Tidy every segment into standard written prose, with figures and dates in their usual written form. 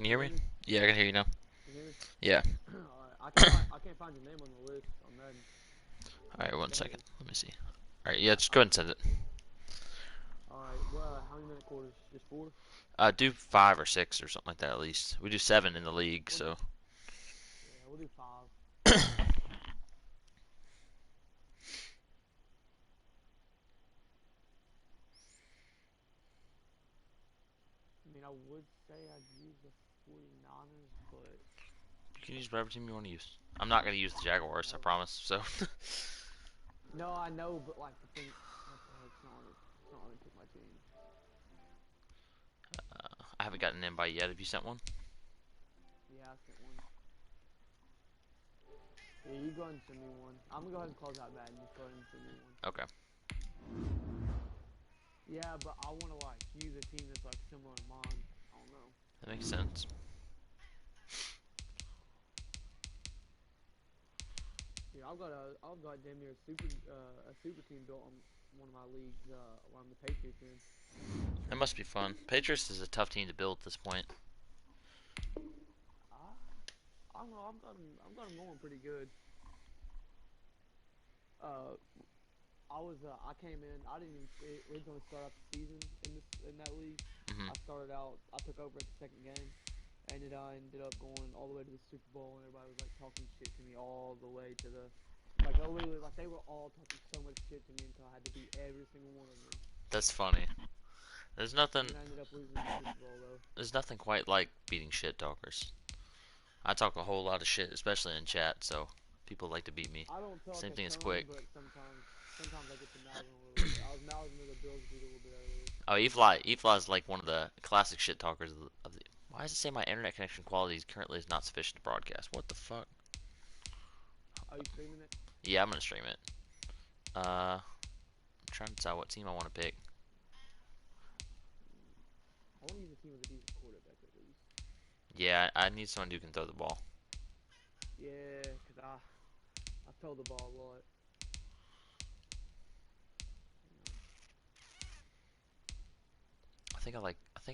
Can you hear me? Yeah, I can hear you now. Can you hear me? Yeah. I can't find your name on the list on that. Alright, one Dang second. it. Let me see. Alright, yeah, just go ahead and send it. Alright, well, how many minute quarters? Just 4? Do 5 or 6 or something like that at least. We do 7 in the league, We'll do, so. yeah, we'll do 5. I mean, I would say I'd use the 49ers, but You can use whatever team you want to use. I'm not going to use the Jaguars, I promise, so. no, I know, but like the thing, what the heck, it's not let me pick my team. I haven't gotten an invite yet. Have you sent one? Yeah, I sent one. Yeah, you go ahead and send me one. I'm gonna go ahead and close out Madden. Just go ahead and send me one. Okay. Yeah, but I want to like use a team that's like similar to mine. I don't know. That makes sense. Yeah, I've got damn near a super team built on one of my leagues where I'm the Patriots in. That must be fun. Patriots is a tough team to build at this point. I don't know. I've got 'em going pretty good. I came in. I didn't even originally start out the season in that league. Hmm. I started out. I took over at the second game, and I ended up going all the way to the Super Bowl, and everybody was like talking shit to me all the way to the. Like literally, like they were all talking so much shit to me until I had to beat every single one of them. That's funny. There's nothing. And I ended up losing the Super Bowl though. There's nothing quite like beating shit talkers. I talk a whole lot of shit, especially in chat, so people like to beat me. I don't talk Same a thing as ton, Quick. but sometimes I get to mouthing a little bit. I was mouthing to the Bills beat a little bit earlier. Oh, Efly is like one of the classic shit talkers of the. Why does it say my internet connection quality currently is not sufficient to broadcast? What the fuck? Are you streaming it? Yeah, I'm gonna stream it. I'm trying to decide what team I want to pick. I want to use a team with a decent quarterback at least. Yeah, I need someone who can throw the ball. Yeah, cause I throw the ball a lot. I think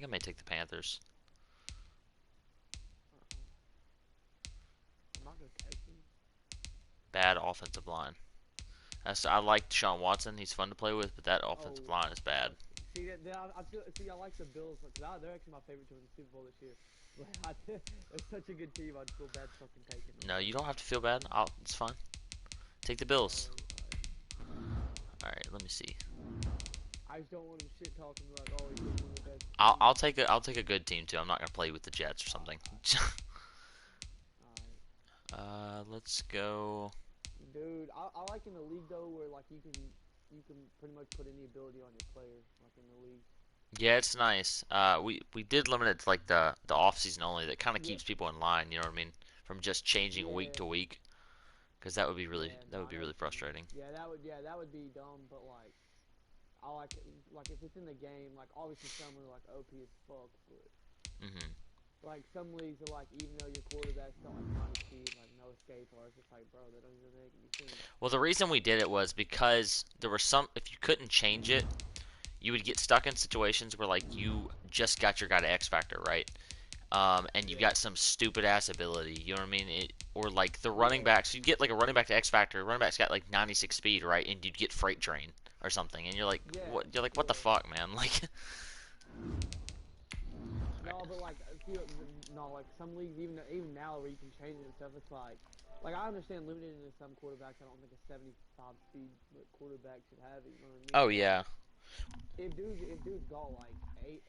I may take the Panthers. I'm not gonna take him. Bad offensive line. I like Deshaun Watson. He's fun to play with, but that offensive line is bad. See, I like the Bills because they're actually my favorite team in the Super Bowl this year. It's such a good team. I'd feel bad fucking taking them. No, you don't have to feel bad. It's fine. Take the Bills. All right, let me see. I just don't want him shit talking like, oh, he's one of the best. I'll take a good team too. I'm not gonna play with the Jets or something. Let's go. Dude, I like in the league though where like you can pretty much put any ability on your player like in the league. Yeah, it's nice. We did limit it to like the off season only. That kind of keeps people in line. You know what I mean? From just changing week to week, because that would be really frustrating. Yeah, that would be dumb. But like, I like it, like if it's in the game. Like obviously some are like OP as fuck, but like some leagues are like even though your quarterback's got like 90 speed, like no escape, or it's just like bro, that doesn't even make any sense. Well, the reason we did it was because there were some. If you couldn't change it, you would get stuck in situations where like you just got your guy to X Factor, right? And you got some stupid ass ability, you know what I mean? Or like the running backs, you get like a running back to X Factor. Running back's got like 96 speed, right? And you'd get freight train or something, and you're like, what? You're like, what the fuck, man? Like. No, but like like some leagues even now where you can change it and stuff, it's like I understand limited into some quarterbacks. I don't think a 75 speed quarterback should have it. You know what I mean? Oh yeah. If dude's got like 87,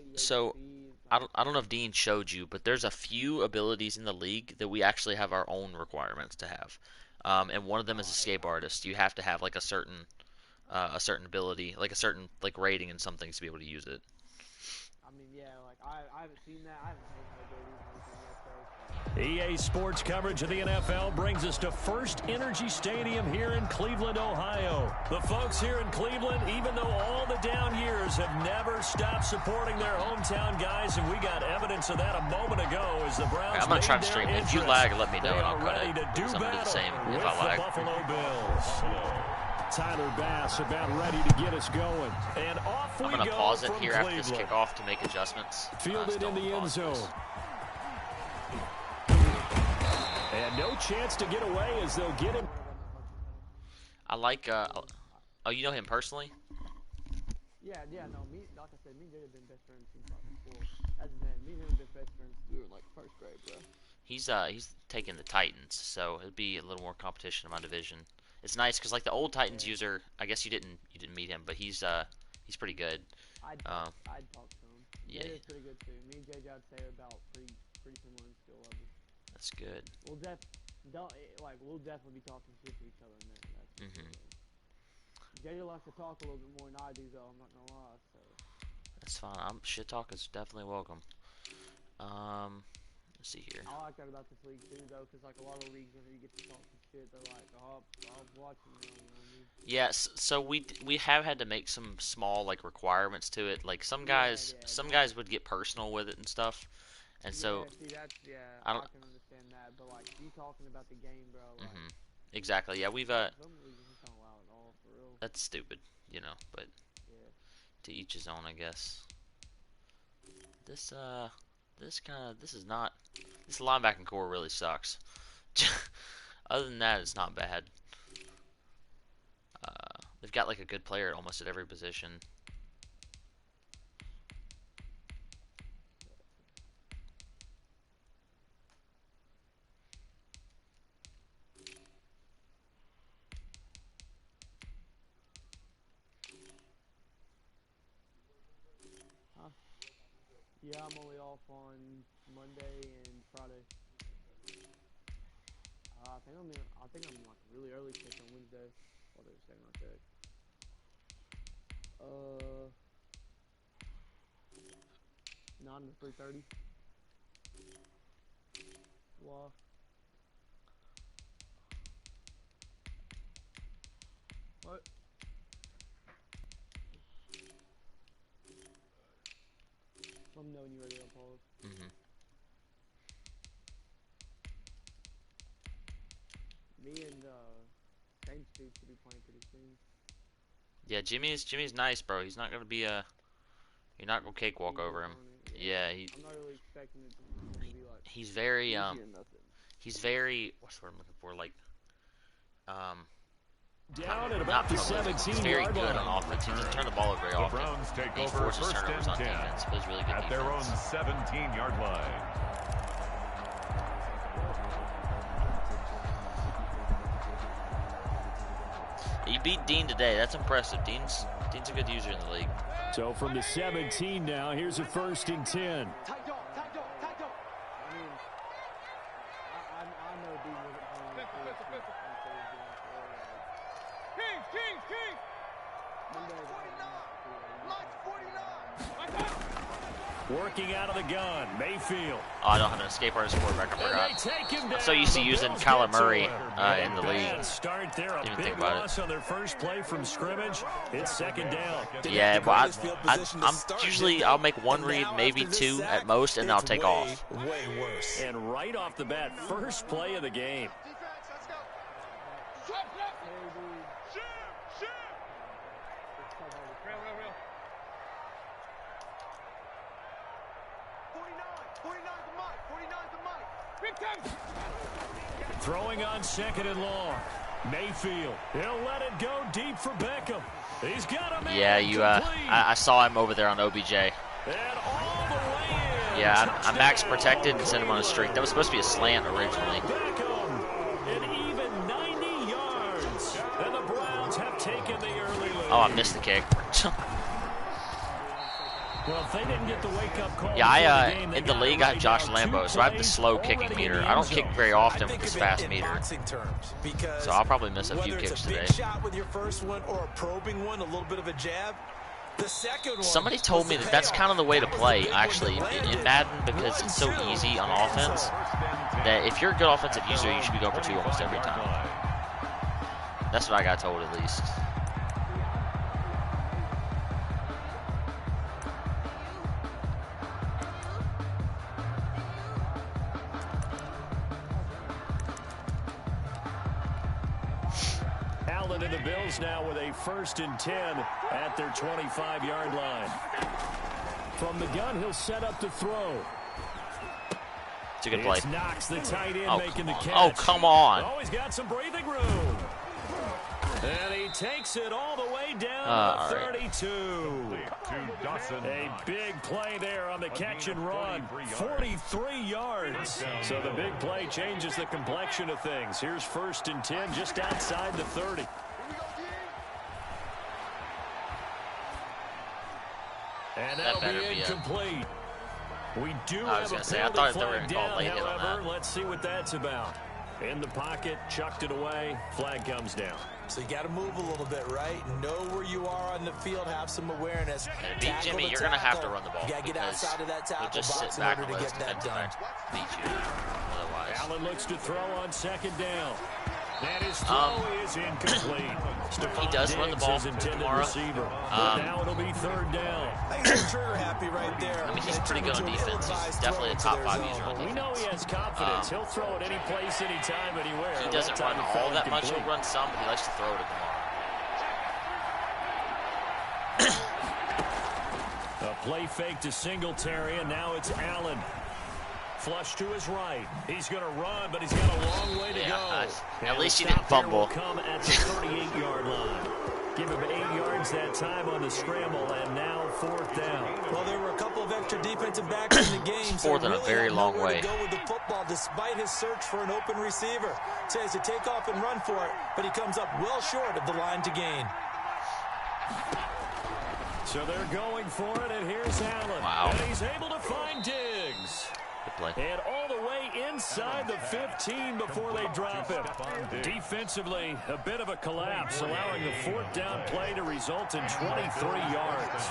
88 So speed. I don't know if Dean showed you, but there's a few abilities in the league that we actually have our own requirements to have. And one of them is escape artist. You have to have like a certain ability, like a certain like rating and some things to be able to use it. I mean, yeah, like I haven't seen that. I haven't seen no abilities or anything yet, so. EA Sports coverage of the NFL brings us to First Energy Stadium here in Cleveland, Ohio. The folks here in Cleveland, even though all the down years, have never stopped supporting their hometown guys, and we got evidence of that a moment ago as the Browns. I'm gonna try to stream it. If you lag, let me know and I'll cut it. Ready to do I'm gonna do the same if with I lag. the Buffalo Bills. Tyler Bass about ready to get us going. And off we go. I'm going to pause it here Cleveland. after this kickoff to make adjustments. Fielded in the end zone. And no chance to get away as they'll get him. I like, oh, you know him personally? Yeah, no, like I said, me and Jay have been best friends since like before. As a man, me and him have been best friends since we were in like first grade, bro. He's taking the Titans, so it'll be a little more competition in my division. It's nice because like the old Titans user, I guess you didn't meet him, but he's pretty good. I'd talk to him. Yeah, Jay is pretty good too. Me and JJ, I'd say, are about pretty similar in skill level. That's good. We'll definitely be talking shit to each other in there. That's JJ likes to talk a little bit more than I do, though. I'm not gonna lie. So that's fine. Shit talk is definitely welcome. Let's see here. I like that about this league too, though, because like a lot of leagues, whenever you get to talk some shit, they're like, "Oh, I'm watching you." You know what I mean? Yes, so we have had to make some small like requirements to it. Like some guys would get personal with it and stuff, and so see, I can understand that, but like you talking about the game, bro. Like, exactly. Yeah, we've some leagues just don't allow it all for real. that's stupid, you know, but to each his own, I guess. This linebacking core really sucks. Other than that, it's not bad. They've got like a good player almost at every position. Yeah, I'm only off on Monday and Friday. I think I'm like really early check on Wednesday. Hold on a second, I'll check. 9 to 3:30. Wow. What? Let me know when you're ready to pause. Me and James Dude should be playing pretty soon. Yeah, Jimmy's nice, bro. He's not gonna be you're not gonna cakewalk over him. Yeah, I'm not really expecting it to be like. He's very what's the word I'm looking for? Like down at about the 17 he's very yard good line. on offense. He doesn't turn the ball over very often. Browns take He over forces first turnovers and on 10 defense. Plays really good at defense. their own 17-yard line. He beat Dean today. That's impressive. Dean's a good user in the league. So from the 17 now, here's a 1st and 10. I mean, I know Dean wasn't playing. King! Working out of the gun, Mayfield. Oh, I don't have an escape artist quarterback. I And they forgot. take him I'm down. so used to The using Bills Kyler get to Murray it. in the league. Bad start there, a Didn't even big think about it. loss on their first play from scrimmage. It's 2nd down. Yeah, but I'll make one read, maybe two at most, and then I'll take off. Way worse. And right off the bat, first play of the game. Throwing on 2nd and long. Mayfield. He'll let it go deep for Beckham. He's got a man. Yeah, I saw him over there on OBJ. And all the way in. Yeah, I max protected and sent him on a streak. That was supposed to be a slant originally. Beckham. An even 90 yards. And the Browns have taken the early lead. Oh, I missed the kick. Well, if they didn't get the wake-up call. Yeah, in the league, I have Josh Lambo, so I have the slow kicking meter. I don't kick very often with this fast meter. So I'll probably miss a few kicks today. Shot with your first one or a probing one, a little bit of a jab. The second one. Somebody told me that that's kind of the way to play, actually, in Madden, because it's so easy on offense that if you're a good offensive user, you should be going for 2 almost every time. That's what I got told, at least. Allen and the Bills now with a 1st and 10 at their 25-yard line. From the gun, he'll set up to throw. It's a good play. It's Knox, the tight end, making the catch. Oh, come on. Oh, he's got some breathing room. And he takes it all the way down to 32. A big play there on the catch and run. 43 yards. So the big play changes the complexion of things. Here's 1st and 10 just outside the 30. And that'll be incomplete. We do have a penalty flag down, however. Let's see what that's about. In the pocket, chucked it away, flag comes down. So you got to move a little bit, right? Know where you are on the field, have some awareness. And beat Jimmy, you're going to have to run the ball. You got to get outside of that tackle just box sit back in order to get that done. Beat you. Otherwise. Allen looks to throw on 2nd down. And his throw is incomplete. He does run the ball tomorrow. Now it'll be 3rd down. I think Trigger happy right there. I mean, he's pretty good on defense. He's definitely a top 5 user on defense. We know he has confidence. He'll throw it any place, anytime, anywhere. He doesn't run all that much. He'll run some, but he likes to throw it tomorrow. A play fake to Singletary, and now it's Allen. Flush to his right. He's going to run, but he's got a long way to go. At least he didn't fumble. Come at the 38-yard line. Give him 8 yards that time on the scramble, and now 4th down. Well, there were a couple of extra defensive backs in the game. Fourth in a very long way. To go with the football despite his search for an open receiver. Says to take off and run for it, but he comes up well short of the line to gain. So they're going for it, and here's Allen. Wow. And he's able to find Diggs. Play. And all the way inside the 15 before they drop him. Defensively, a bit of a collapse, allowing the 4th down play to result in 23 yards.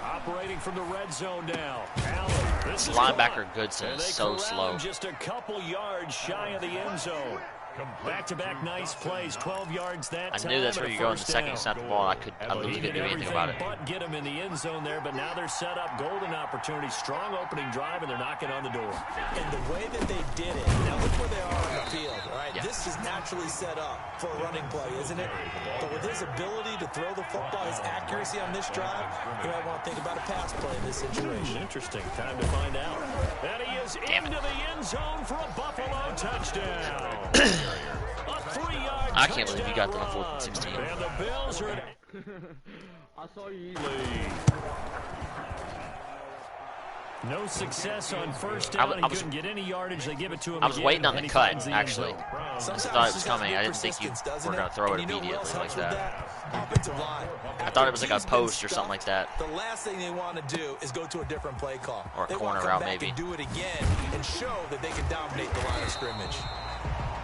Operating from the red zone now. Allen. This linebacker Goodson is so slow. Just a couple yards shy of the end zone. Back-to-back nice plays, 12 yards that time. I knew that's where you go in the second snap the ball. I literally couldn't do anything about it. But get him in the end zone there, but now they're set up. Golden opportunity, strong opening drive, and they're knocking on the door. And the way that they did it, now look where they are on the field, right? Yeah. This is naturally set up for a running play, isn't it? But with his ability to throw the football, his accuracy on this drive, you might want to think about a pass play in this situation. Interesting. Time to find out. And he is into the end zone for a Buffalo touchdown. I can't believe you got them on 4th and 16. And the Bills are I saw you. No success on 1st down. He couldn't get any yardage. They give it to him. I was waiting on the cut, actually. I just thought it was coming. I didn't think you were going to throw it immediately like that. I thought it was like a post or something like that. The last thing they want to do is go to a different play call. Or a corner route, maybe. And do it again and show that they can dominate the line of scrimmage.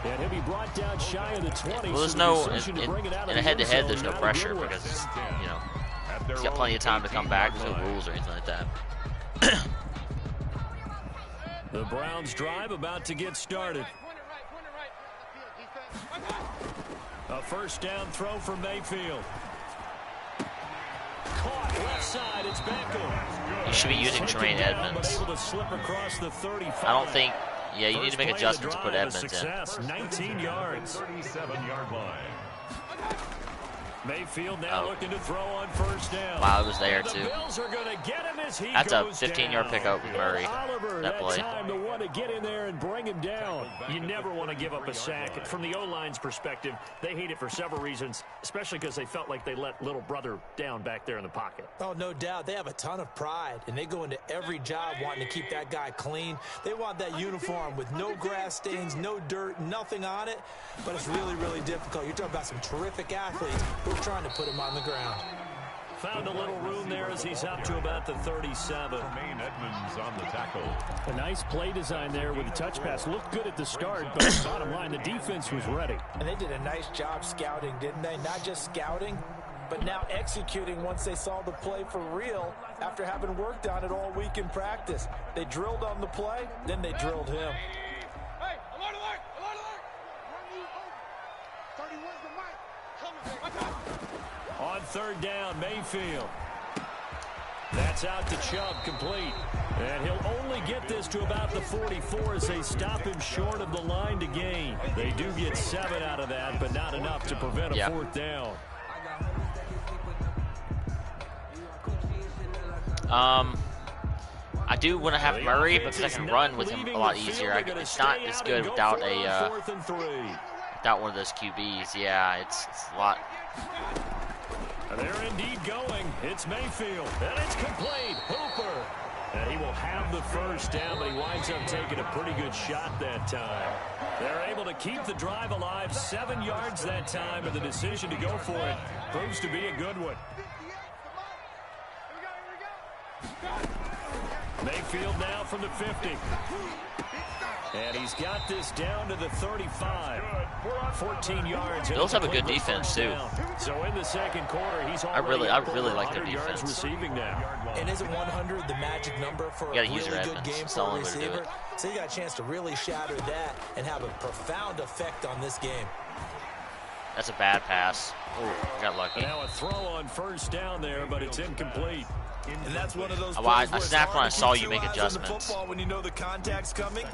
And he'll be brought down shy of the 20. Well, there's no, in a head-to-head, there's no pressure because, you know, he's got plenty of time to come back. There's no rules or anything like that. The Browns drive about to get started. A 1st down throw for Mayfield. Caught left side, it's Beckham. You should be using Tremaine Edmonds. I don't think. Yeah, you need to make adjustments to put Edmonds in. 19 yards. 37-yard line. Mayfield now looking to throw on 1st down. Wow, it was there too. That's a 15-yard pickup with Murray. That play. Time to want to get in there and bring him down. You never want to give up a sack. From the O-line's perspective, they hate it for several reasons, especially because they felt like they let little brother down back there in the pocket. Oh, no doubt. They have a ton of pride, and they go into every job wanting to keep that guy clean. They want that uniform with no grass stains, no dirt, nothing on it, but it's really, really difficult. You're talking about some terrific athletes who are trying to put him on the ground. Found a little room there as he's up to about the 37. Tremaine Edmonds on the tackle. A nice play design there with the touch pass. Looked good at the start, but bottom line, the defense was ready. And they did a nice job scouting, didn't they? Not just scouting, but now executing once they saw the play for real after having worked on it all week in practice. They drilled on the play, then they drilled him. Hey, alert, alert, alert, alert. 31's the mic. On third down, Mayfield. That's out to Chubb, complete. And he'll only get this to about the 44 as they stop him short of the line to gain. They do get 7 out of that, but not enough to prevent a fourth down. I do want to have Murray because I can run with him a lot easier. It's not as good without without one of those QBs. Yeah, it's a lot. They're indeed going. It's Mayfield, and it's complete. Hooper. And he will have the first down, but he winds up taking a pretty good shot that time. They're able to keep the drive alive, 7 yards that time, and the decision to go for it proves to be a good one. Mayfield now from the 50. And he's got this down to the 35. 14 yards. Bills have a good defense too. So in the second quarter, he's I really like their defense. Receiving now. And isn't 100 the magic number for a really good game for a receiver? So you got a chance to really shatter that and have a profound effect on this game. That's a bad pass. Ooh, got lucky. Now a throw on first down there, but it's incomplete. And that's one of those I snapped when I saw you make adjustments. When you know the contact's coming,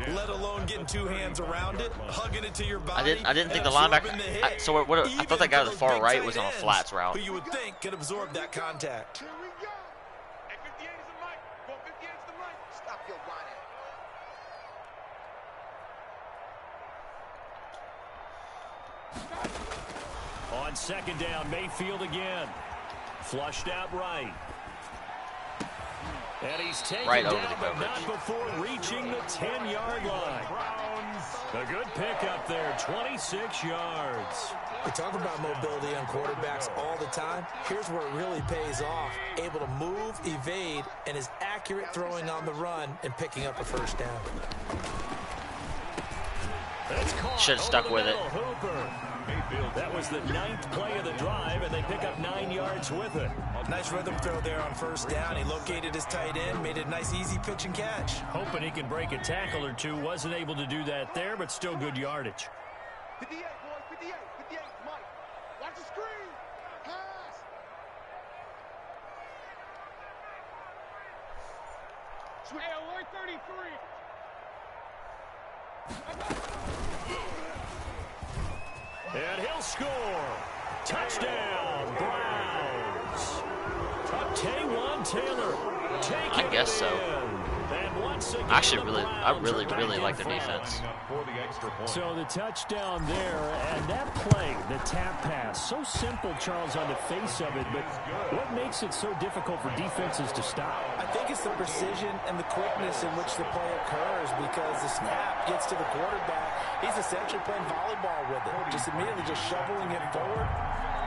let alone getting 2 hands around it, hugging it to your body. I didn't think the linebacker. I thought that guy to the far right was on a flats route. Who you would think could absorb that contact. On second down, Mayfield again. Flushed out right. And he's taken right over down, the but coverage. not before reaching the 10-yard line. A good pickup there, 26 yards. We talk about mobility on quarterbacks all the time. Here's where it really pays off. Able to move, evade, and is accurate throwing on the run and picking up a first down. Should have stuck with it. Hooper. That was the 9th play of the drive, and they pick up 9 yards with it. Nice rhythm throw there on first down. He located his tight end, made it a nice, easy pitch and catch. Hoping he can break a tackle or two. Wasn't able to do that there, but still good yardage. 58, boys, 58, 58, Mike. Watch the screen. Pass. Hey, alert 33. And he'll score. Touchdown, Browns. Taywan Taylor. I guess so. Actually, I really like their defense. So the touchdown there, and that play, the tap pass, so simple, Charles, on the face of it, but what makes it so difficult for defenses to stop? I think it's the precision and the quickness in which the play occurs, because the snap gets to the quarterback. He's essentially playing volleyball with it, just immediately just shoveling it forward.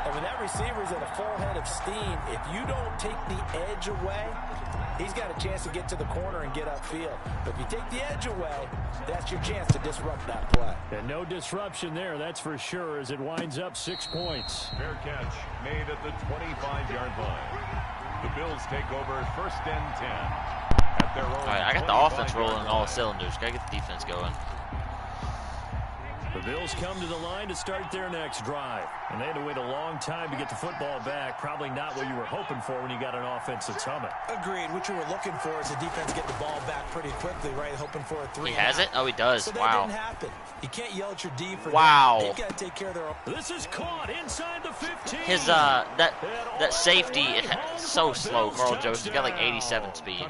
And when that receiver's at a full head of steam, if you don't take the edge away, he's got a chance to get to the corner and get upfield. But if you take the edge away, that's your chance to disrupt that play. And no disruption there, that's for sure, as it winds up 6 points. Fair catch made at the 25-yard line. The Bills take over first and 10 at their own. All right, I got the offense rolling on all cylinders. Gotta get the defense going. The Bills come to the line to start their next drive. And they had to wait a long time to get the football back. Probably not what you were hoping for when you got an offense that's humming. Agreed. What you were looking for is the defense get the ball back pretty quickly, right? Hoping for a 3. He has it? Oh, he does. So that Wow. didn't happen. You can't yell at your D for Wow. that. They've got to take care of their own. This is caught inside the 15. His that safety is so slow. Carl Jones, he got like 87 speed.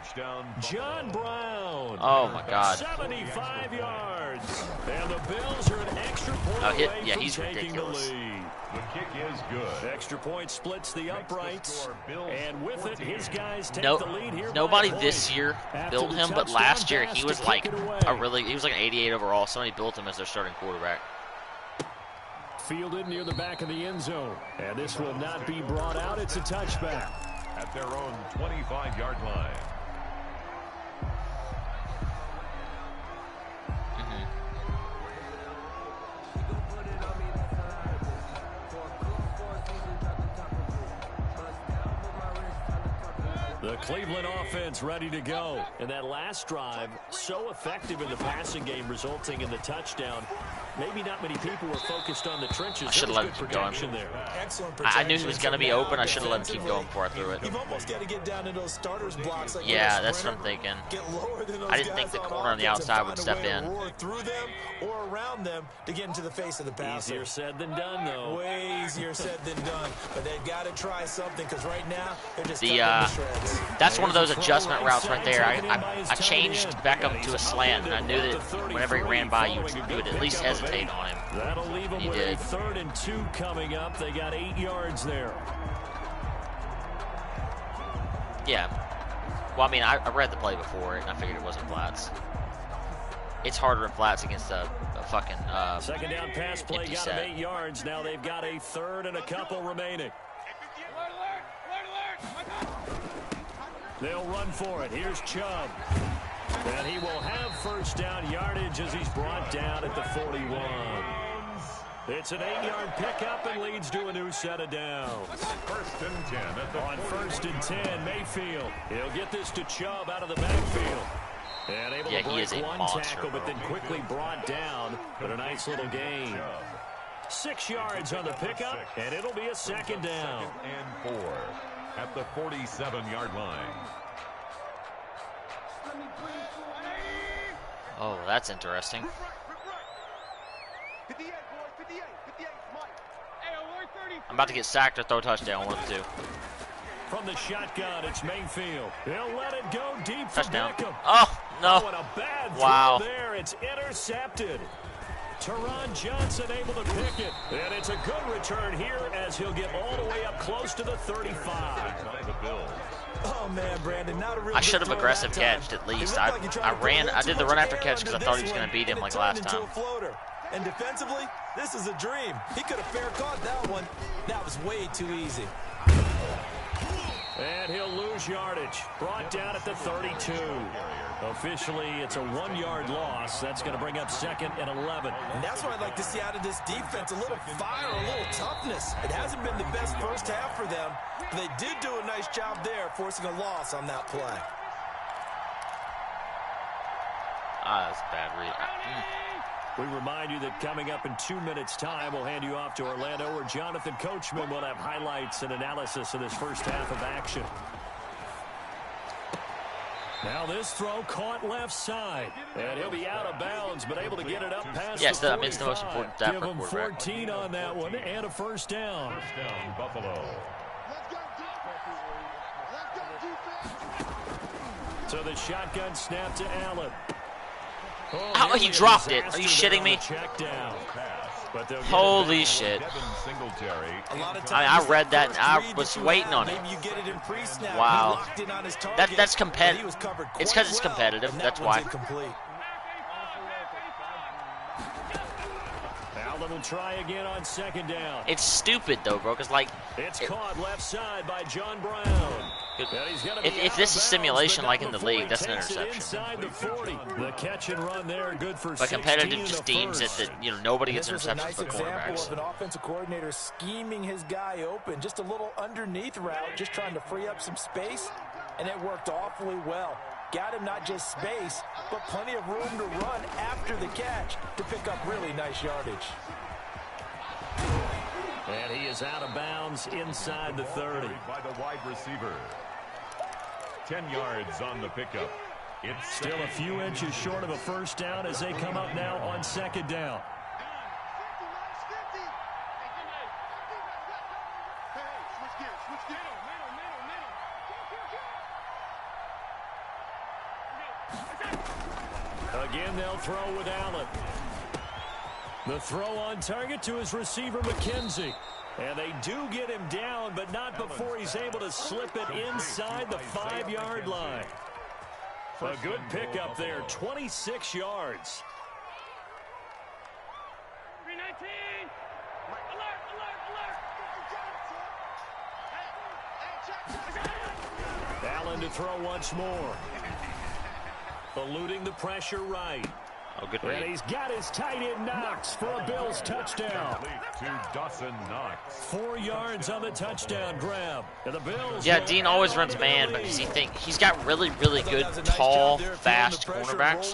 John Brown. Oh my God. 75 yards. And the Bills are an extra point away yeah, from he's taking ridiculous. the lead. The kick is good. Extra point splits the uprights, and with it, his guys take No, the lead here. nobody by a this point. year After built the him, but touchdown last year pass he to was kick like it away. he was like an 88 overall. Somebody built him as their starting quarterback. Fielded near the back of the end zone, and this will not be brought out. It's a touchback. At their own 25-yard line. The Cleveland offense ready to go. And that last drive, so effective in the passing game, resulting in the touchdown. maybe not many people were focused on the trenches. I should have let him keep going. There. Excellent I protection. knew he was going to be open. I should have let him keep going before I threw it. You've almost got to get down to those starters blocks. Like Yeah, that's what I'm thinking. Get lower than those I didn't think the corner on the outside would step in. Roar through them or around them to get into the face of the passer. Easier said than done, though. Way easier said than done. But they've got to try something because right now they're just that's one of those adjustment routes right there. I changed back up to a slant, and I knew that whenever he ran by, you would at least hesitate on him. That'll leave him with a 3rd and 2 coming up. They got 8 yards there. Yeah. Well, I mean, I read the play before, and I figured it wasn't flats. It's harder in flats against a fucking second down pass play got them 8 yards. Now they've got a 3rd and a couple remaining. They'll run for it. Here's Chubb. And he will have 1st down yardage as he's brought down at the 41. It's an 8-yard pickup and leads to a new set of downs. 1st and 10 at the On 1st and 10, Mayfield. He'll get this to Chubb out of the backfield. And able to break one tackle, but then quickly brought down. But a nice little gain. 6 yards on the pickup, and it'll be a 2nd down. 2nd and 4 at the 47-yard line. Oh, that's interesting. I'm about to get sacked or throw a touchdown, one of the two. From the shotgun, it's Mayfield. He'll let it go deep for Touchdown. Beckham. Oh, no. Oh, and a bad Wow. throw there. It's intercepted. Teron Johnson able to pick it. And it's a good return here as he'll get all the way up close to the 35. Oh man, Brandon, not a real I should have aggressive catched at least. I did the run after catch because I thought he was going to beat him like last time. And defensively, this is a dream. He could have fair caught that one. That was way too easy. And he'll lose yardage. Brought down at the 32. Officially, it's a 1-yard loss. That's going to bring up 2nd and 11. And that's what I'd like to see out of this defense. A little fire, a little toughness. It hasn't been the best first half for them. But they did do a nice job there, forcing a loss on that play. That's a bad read. We remind you that coming up in 2 minutes' time, we'll hand you off to Orlando, where Jonathan Coachman will have highlights and analysis of this first half of action. Now this throw caught left side. And he'll be out of bounds, but able to get it up past the 45. It's the most important stat Give for him quarterback. 14 on that one and a 1st down. 1st down, Buffalo. So the shotgun snap to Allen. Oh, he dropped it. Are you shitting me? Holy shit. I read that and I was waiting on it. Wow. That's competitive. It's because it's competitive. That's why. Allen will try again on 2nd down. It's stupid though, bro, because like it's caught left side by John Brown. If this is simulation like in the league, that's an interception. Inside the 40. The catch and run there, good for but competitive just deems it that nobody gets interceptions but example cornerbacks. of an offensive coordinator scheming his guy open, just a little underneath route, just trying to free up some space, and it worked awfully well. Got him not just space, but plenty of room to run after the catch to pick up really nice yardage. And he is out of bounds inside the 30. By the wide receiver. 10 yards on the pickup. It's still a few inches short of a 1st down as they come up now on 2nd down. Again, they'll throw with Allen. The throw on target to his receiver, McKenzie. And they do get him down, but not before he's able to slip it inside the 5-yard line. A good pickup there, 26 yards. 319! Allen to throw once more. Eluding the pressure right. Oh, good And read. he's got his tight end Knox for a Bills touchdown. To Dawson Knox. 4 yards on the touchdown grab. And the Bills. Yeah, Dean always runs man because he's got really, really good, tall, fast cornerbacks.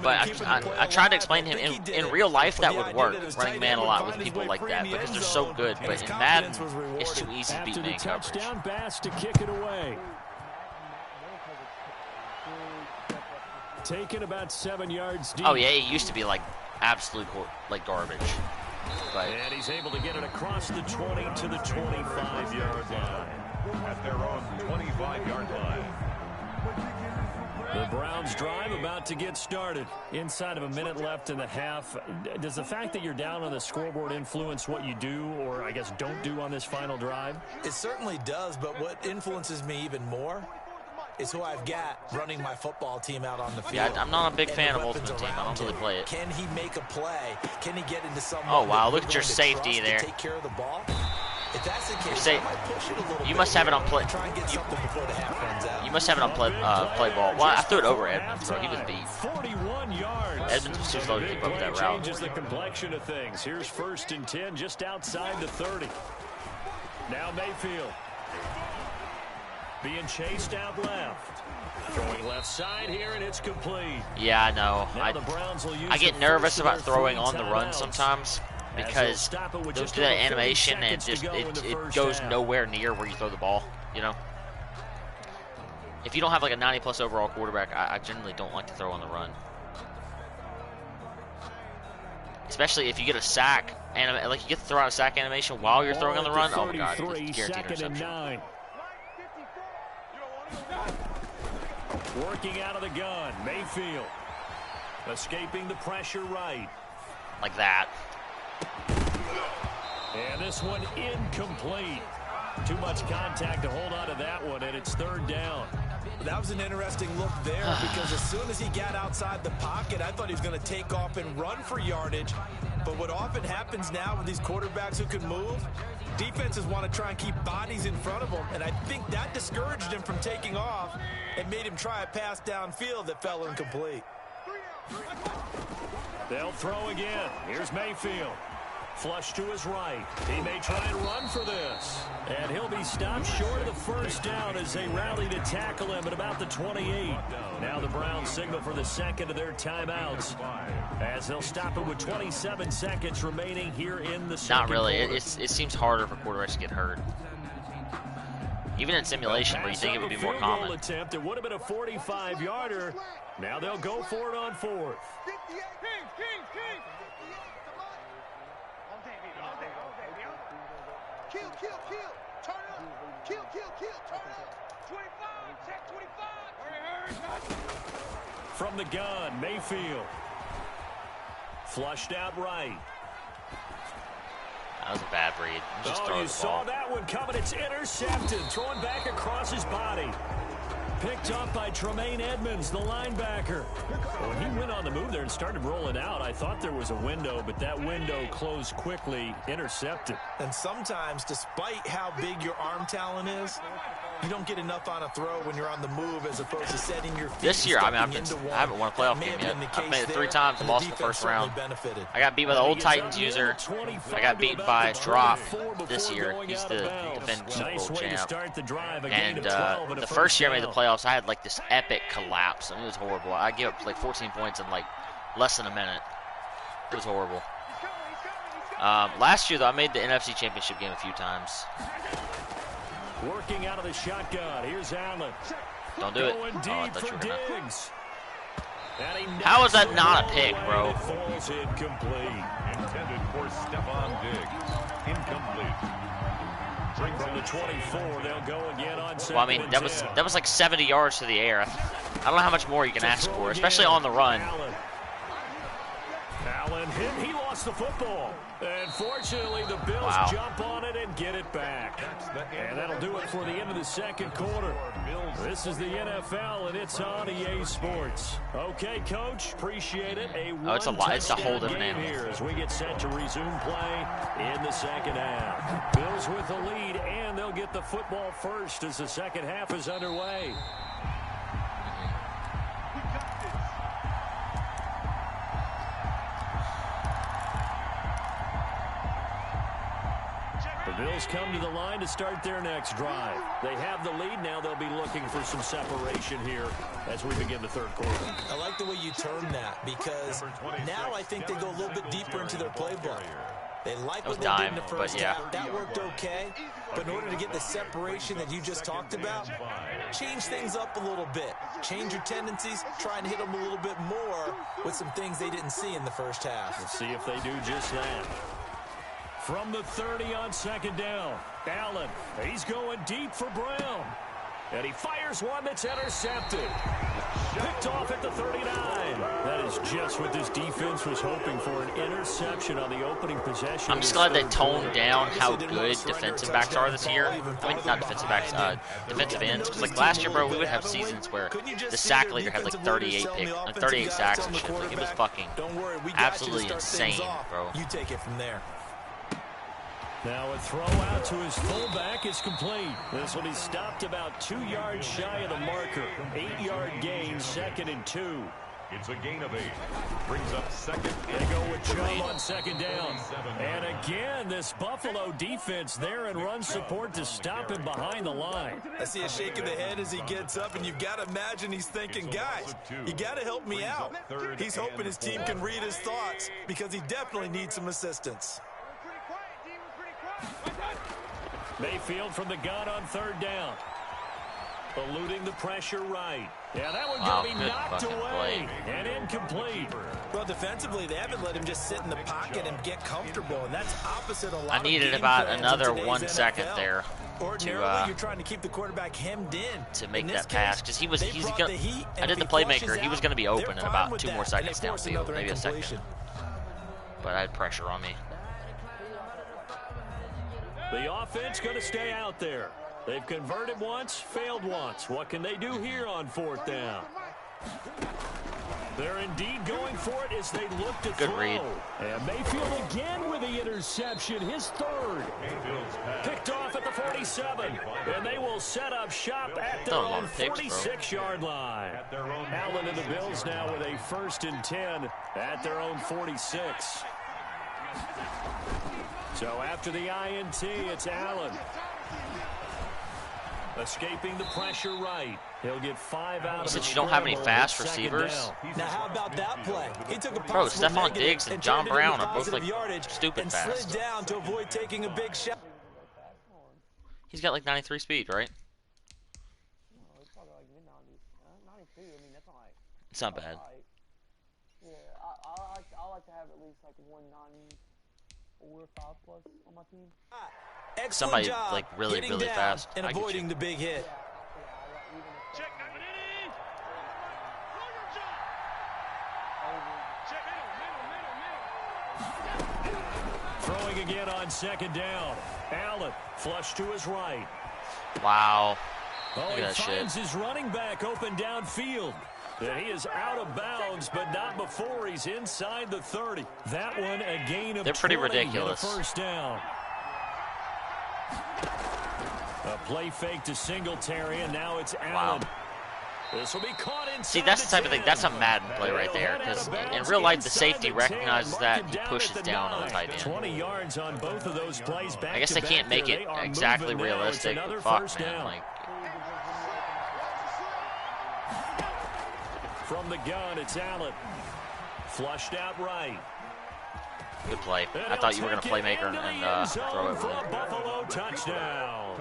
But I tried to explain to him in real life that would work, running man a lot with people like that because they're so good. But in Madden, it's too easy to beat man coverage. Touchdown, Bass to kick it away. Taken about 7 yards deep. Oh yeah, it used to be like absolute like garbage. But And he's able to get it across the 20 to the 25-yard line. At their own 25-yard line. The Browns drive about to get started. Inside of a minute left in the half. Does the fact that you're down on the scoreboard influence what you do, or I guess don't do on this final drive? It certainly does, but what influences me even more is who I've got running my football team out on the field. yeah, I'm not a big And fan the of weapons Ultimate Team. I around don't really him. play it. Can he make a play? Can he get into someone? Oh, wow, that look we're at your going to safety trust there. to take care of the ball? If that's the case, safe. I might push it a little You bit must have it here on play. and try and get something before the half runs out. You must have it on play ball. Well, I threw it over Edmonds, bro. He was beat. 41 yards. Edmonds was too slow to keep up with that Play route. changes the complexion of things. Here's 1st and 10 just outside the 30. Now Mayfield. Being chased out left. Throwing left side here, and it's complete. Yeah, I know. Now the Browns will use I get the nervous first of about their throwing 3 on the run timeouts. sometimes because they'll do that animation and just it goes nowhere near where you throw the ball, you know? If you don't have like a 90+ overall quarterback, I generally don't like to throw on the run. Especially if you get a sack, like you get to throw out a sack animation while you're throwing on the run. Oh my god, it's guaranteed interception. Working out of the gun, Mayfield. Escaping the pressure right. Like that. And this one incomplete. Too much contact to hold on to that one, and it's 3rd down. That was an interesting look there because as soon as he got outside the pocket, I thought he was going to take off and run for yardage. But what often happens now with these quarterbacks who can move, defenses want to try and keep bodies in front of them, and I think that discouraged him from taking off and made him try a pass downfield that fell incomplete. They'll throw again. Here's Mayfield. Flush to his right. He may try and run for this. And he'll be stopped short of the 1st down as they rally to tackle him at about the 28. Now the Browns signal for the 2nd of their timeouts as they'll stop it with 27 seconds remaining here in the 2nd Not really. quarter. It seems harder for quarterbacks to get hurt. Even in simulation where you think it would be more common. Attempt. It would have been a 45-yarder. Now they'll go for it on 4th. Kill, turn up. Kill, turn up. 25, check 25. From the gun, Mayfield. Flushed out right. That was a bad read. Just throw You the saw ball. that one coming. It's intercepted. Throwing back across his body. Picked up by Tremaine Edmonds, the linebacker. When he went on the move there and started rolling out, I thought there was a window, but that window closed quickly. Intercepted. And sometimes, despite how big your arm talent is, you don't get enough on a throw when you're on the move as opposed to setting your feet. This year, I I haven't won a playoff game yet. I've made it 3 times and lost in the 1st round. I got beat by the old Titans user. I got beat by Drop this year. He's the defending Super Bowl champ. And the first year I made the playoffs, I had like this epic collapse. I mean, it was horrible. I gave up like 14 points in like less than a minute. It was horrible. Last year, though, I made the NFC Championship game a few times. Working out of the shotgun. Here's Allen. Don't do it. Going Oh, I deep thought you for were gonna. Diggs. How is that not a pick, bro? Falls incomplete. Intended for Stephon Diggs. Incomplete. From the 24, they'll go again on 2nd Well, I mean, that was like 70 yards to the air. I don't know how much more you can ask for, especially on the run. Allen hit. He lost the football. And fortunately, the Bills jump on it and get it back. And that'll do it for the end of the 2nd quarter. This is the NFL, and it's on EA Sports. Okay, Coach, appreciate it. It's a whole different animal here as we get set to resume play in the 2nd half. Bills with the lead, and they'll get the football first as the 2nd half is underway. The Bills come to the line to start their next drive. They have the lead now. They'll be looking for some separation here as we begin the third quarter. I like the way you term that because now I think they go a little bit deeper into their playbook. They like what they did in the first half. That worked okay. But in order to get the separation that you just talked about, change things up a little bit. Change your tendencies. Try and hit them a little bit more with some things they didn't see in the first half. We'll see if they do just that. From the 30 on second down, Allen, he's going deep for Brown. And he fires one that's intercepted. Picked off at the 39. That is just what this defense was hoping for, an interception on the opening possession. I'm just glad they toned down how good defensive backs are this year. I mean, not defensive backs, defensive ends. Because like last year, bro, we would have seasons where the sack leader had like 38 sacks and shit. Like, it was fucking absolutely insane, bro. You take it from there. Now a throw out to his fullback is complete. This one, he stopped about 2 yards shy of the marker. 8-yard gain, 2nd and 2. It's a gain of 8. Brings up second. They go with Chubb on second down. And again, this Buffalo defense there in run support to stop him behind the line. I see a shake of the head as he gets up, and you've got to imagine he's thinking, guys, you got to help me out. He's hoping his team can read his thoughts because he definitely needs some assistance. Mayfield from the gun on third down. Eluding the pressure right. Yeah, that one going to be knocked away and incomplete. Well, defensively, they haven't let him just sit in the pocket and get comfortable, and that's opposite a lot I needed about another 1 second NFL. there Ordinarily, you're trying to keep the quarterback hemmed in. to make that pass because I did the playmaker. He was going to be open in about 2 more seconds downfield, maybe a second. But I had pressure on me. The offense going to stay out there. They've converted once, failed once. What can they do here on 4th down? They're indeed going for it as they look to Good throw. read. And Mayfield again with the interception, his 3rd. Picked off at the 47. And they will set up shop at their own 46-yard line. Allen and the Bills now with a 1st and 10 at their own 46. So after the INT, it's Allen. Escaping the pressure right. He'll get 5 out of it. Since you don't have any fast receivers. Now, how about that play? He took a Bro, Stephon Diggs and John Brown are both like stupid and fast. slid down to avoid taking a big shot. He's got like 93 speed, right? It's probably like mid-90s. 92, I mean, that's not like... It's not bad. Yeah, I like to have at least like 190 or 5 plus on my team. Excellent Somebody job like really fast and avoiding the big hit. Check. Throwing again on second down. Allen flush to his right. Wow. Oh, Look he at that finds shit. his running back open downfield. And he is out of bounds, but not before he's inside the 30. That one a gain of They're pretty 20 ridiculous. and a 1st down. A play fake to Singletary, and now it's Allen. This will be caught inside. See, that's the type of thing. That's a Madden play right there. Because in real life, the safety recognizes that and he pushes down on the tight end. 20 yards on both of those plays. I guess they can't make it exactly realistic. But fuck, man. Like, from the gun, it's Allen. Flushed out right. good play. I thought you were going to playmaker and throw it. For a Buffalo touchdown.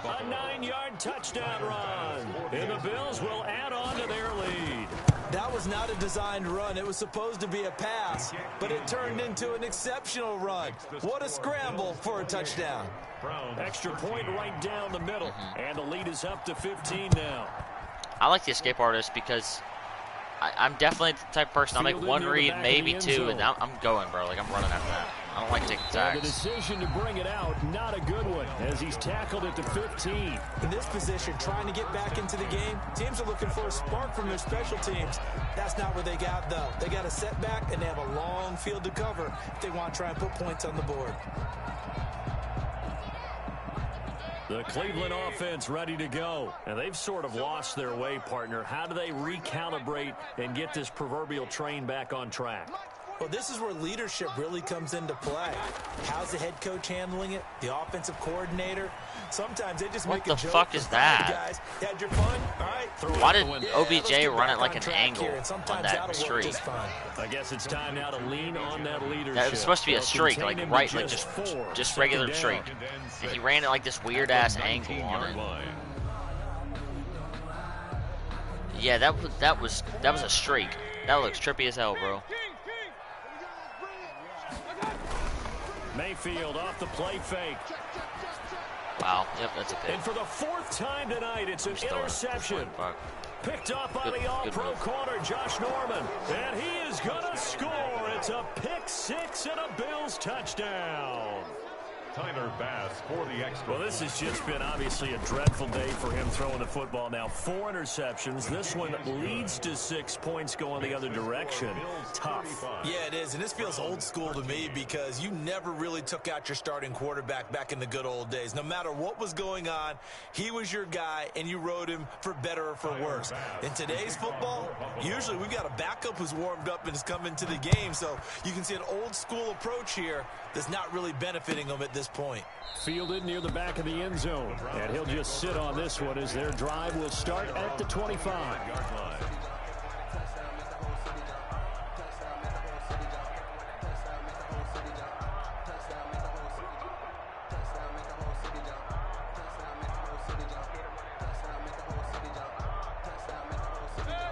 A 9-yard touchdown run. And the Bills will add on to their lead. That was not a designed run. It was supposed to be a pass, but it turned into an exceptional run. What a scramble for a touchdown. Extra point right down the middle. And the lead is up to 15 now. I like the escape artist because I'm definitely the type of person. I'll make one read, maybe 2, and I'm going, bro. Like, I'm running after that. I don't like taking And the sacks. decision to bring it out, not a good one, as he's tackled at the 15. In this position, trying to get back into the game, teams are looking for a spark from their special teams. That's not what they got, though. They got a setback, and they have a long field to cover if they want to try and put points on the board. The Cleveland offense ready to go. And they've sort of lost their way, partner. How do they recalibrate and get this proverbial train back on track? Well, this is where leadership really comes into play. How's the head coach handling it? The offensive coordinator? Sometimes they just make a joke. What the fuck is that? Guys, had your fun? All right. Why did OBJ run it like an angle on that streak? I guess it's time now to lean on that leadership. That was supposed to be a streak, like right, like just regular streak. And he ran it like this weird ass angle on it. Yeah, that was a streak. That looks trippy as hell, bro. Mayfield off the play fake. Wow, yep, that's a pick. And for the 4th time tonight, it's an interception. Picked up by the all-pro corner, Josh Norman. And he is going to score. It's a pick 6 and a Bills touchdown. Tyler Bass for the extra. Well, this has just been obviously a dreadful day for him throwing the football. Now 4 interceptions. This one leads to 6 points going the other direction. Tough. Yeah, it is. And this feels old school to me because you never really took out your starting quarterback back in the good old days. No matter what was going on, he was your guy, and you rode him for better or for worse. In today's football, usually we've got a backup who's warmed up and has come into the game. So you can see an old school approach here that's not really benefiting them at this point. Fielded near the back of the end zone. And he'll just sit on this one as their drive will start at the 25-yard line.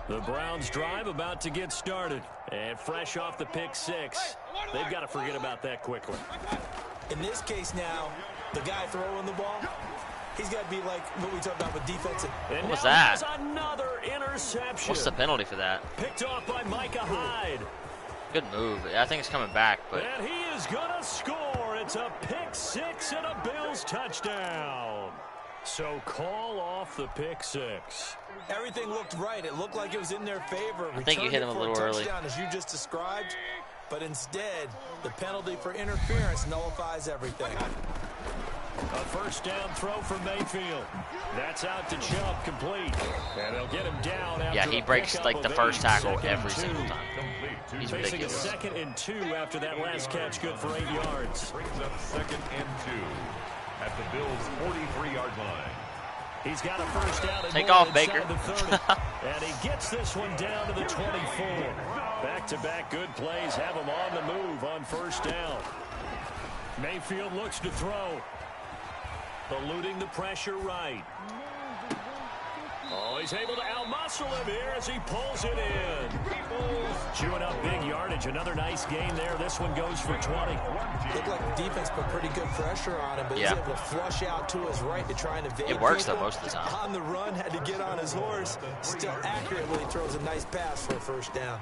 The Browns drive about to get started. And fresh off the pick 6, they've got to forget about that quickly. In this case now, the guy throwing the ball, he's got to be like what we talked about with defensive. What was that? Another interception. What's the penalty for that? Picked off by Micah Hyde. Good move. I think it's coming back, but. And he is going to score. It's a pick 6 and a Bills touchdown. So call off the pick 6. Everything looked right. It looked like it was in their favor. I think you hit him a little early. As you just described, but instead, the penalty for interference nullifies everything. A first down throw for Mayfield. That's out to Chubb, complete. And they'll get him down after yeah, he breaks like the first tackle every single time. He's facing ridiculous. a 2nd and 2 after that last catch, good for 8 yards. Brings up 2nd and 2 at the Bills' 43-yard line. He's got a first down. Take off, Baker. And he gets this one down to the 24. Back-to-back good plays have him on the move on first down. Mayfield looks to throw. Eluding the pressure right. Oh, he's able to out-muscle him here as he pulls it in. Chewing up big yardage. Another nice gain there. This one goes for 20. Looked like the defense put pretty good pressure on him, but he's able to flush out to his right to try and evade. It works, though, most of the time. On the run, had to get on his horse. Still accurately throws a nice pass for a first down.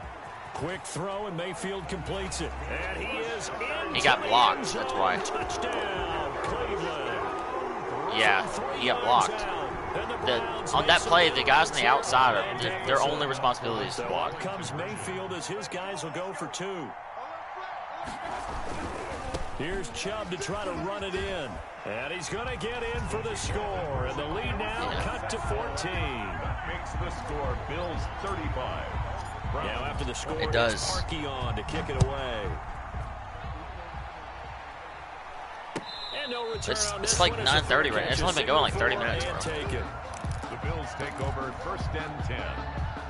Quick throw, and Mayfield completes it. And he is in. He got blocked, that's why. Touchdown, Cleveland. Yeah, he got blocked. On that play, the guys on the outside, their only responsibility is to block. Out comes Mayfield as his guys will go for 2. Here's Chubb to try to run it in. And he's going to get in for the score. And the lead now cut to 14. Makes the score Bills 35. Now after the score, it does. It's Parkey on to kick it away. And no return on it's like 9:30 right now. It's only been going like 30 minutes, bro. The Bills take over 1st and 10.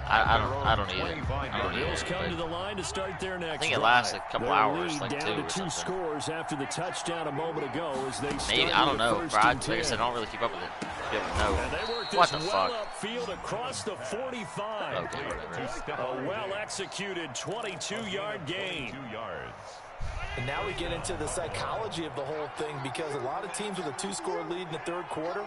I don't either. I don't Bills either. come to the line to start their next. I think it lasts a couple hours, like down 2 to or 2 something. scores after the touchdown a moment ago as they Maybe, I don't know. Like I said, I don't really keep up with it. And they work What this the well fuck? upfield across the 45. Okay, whatever. A well-executed 22-yard gain. 2 yards. And now we get into the psychology of the whole thing because a lot of teams with a 2-score lead in the 3rd quarter,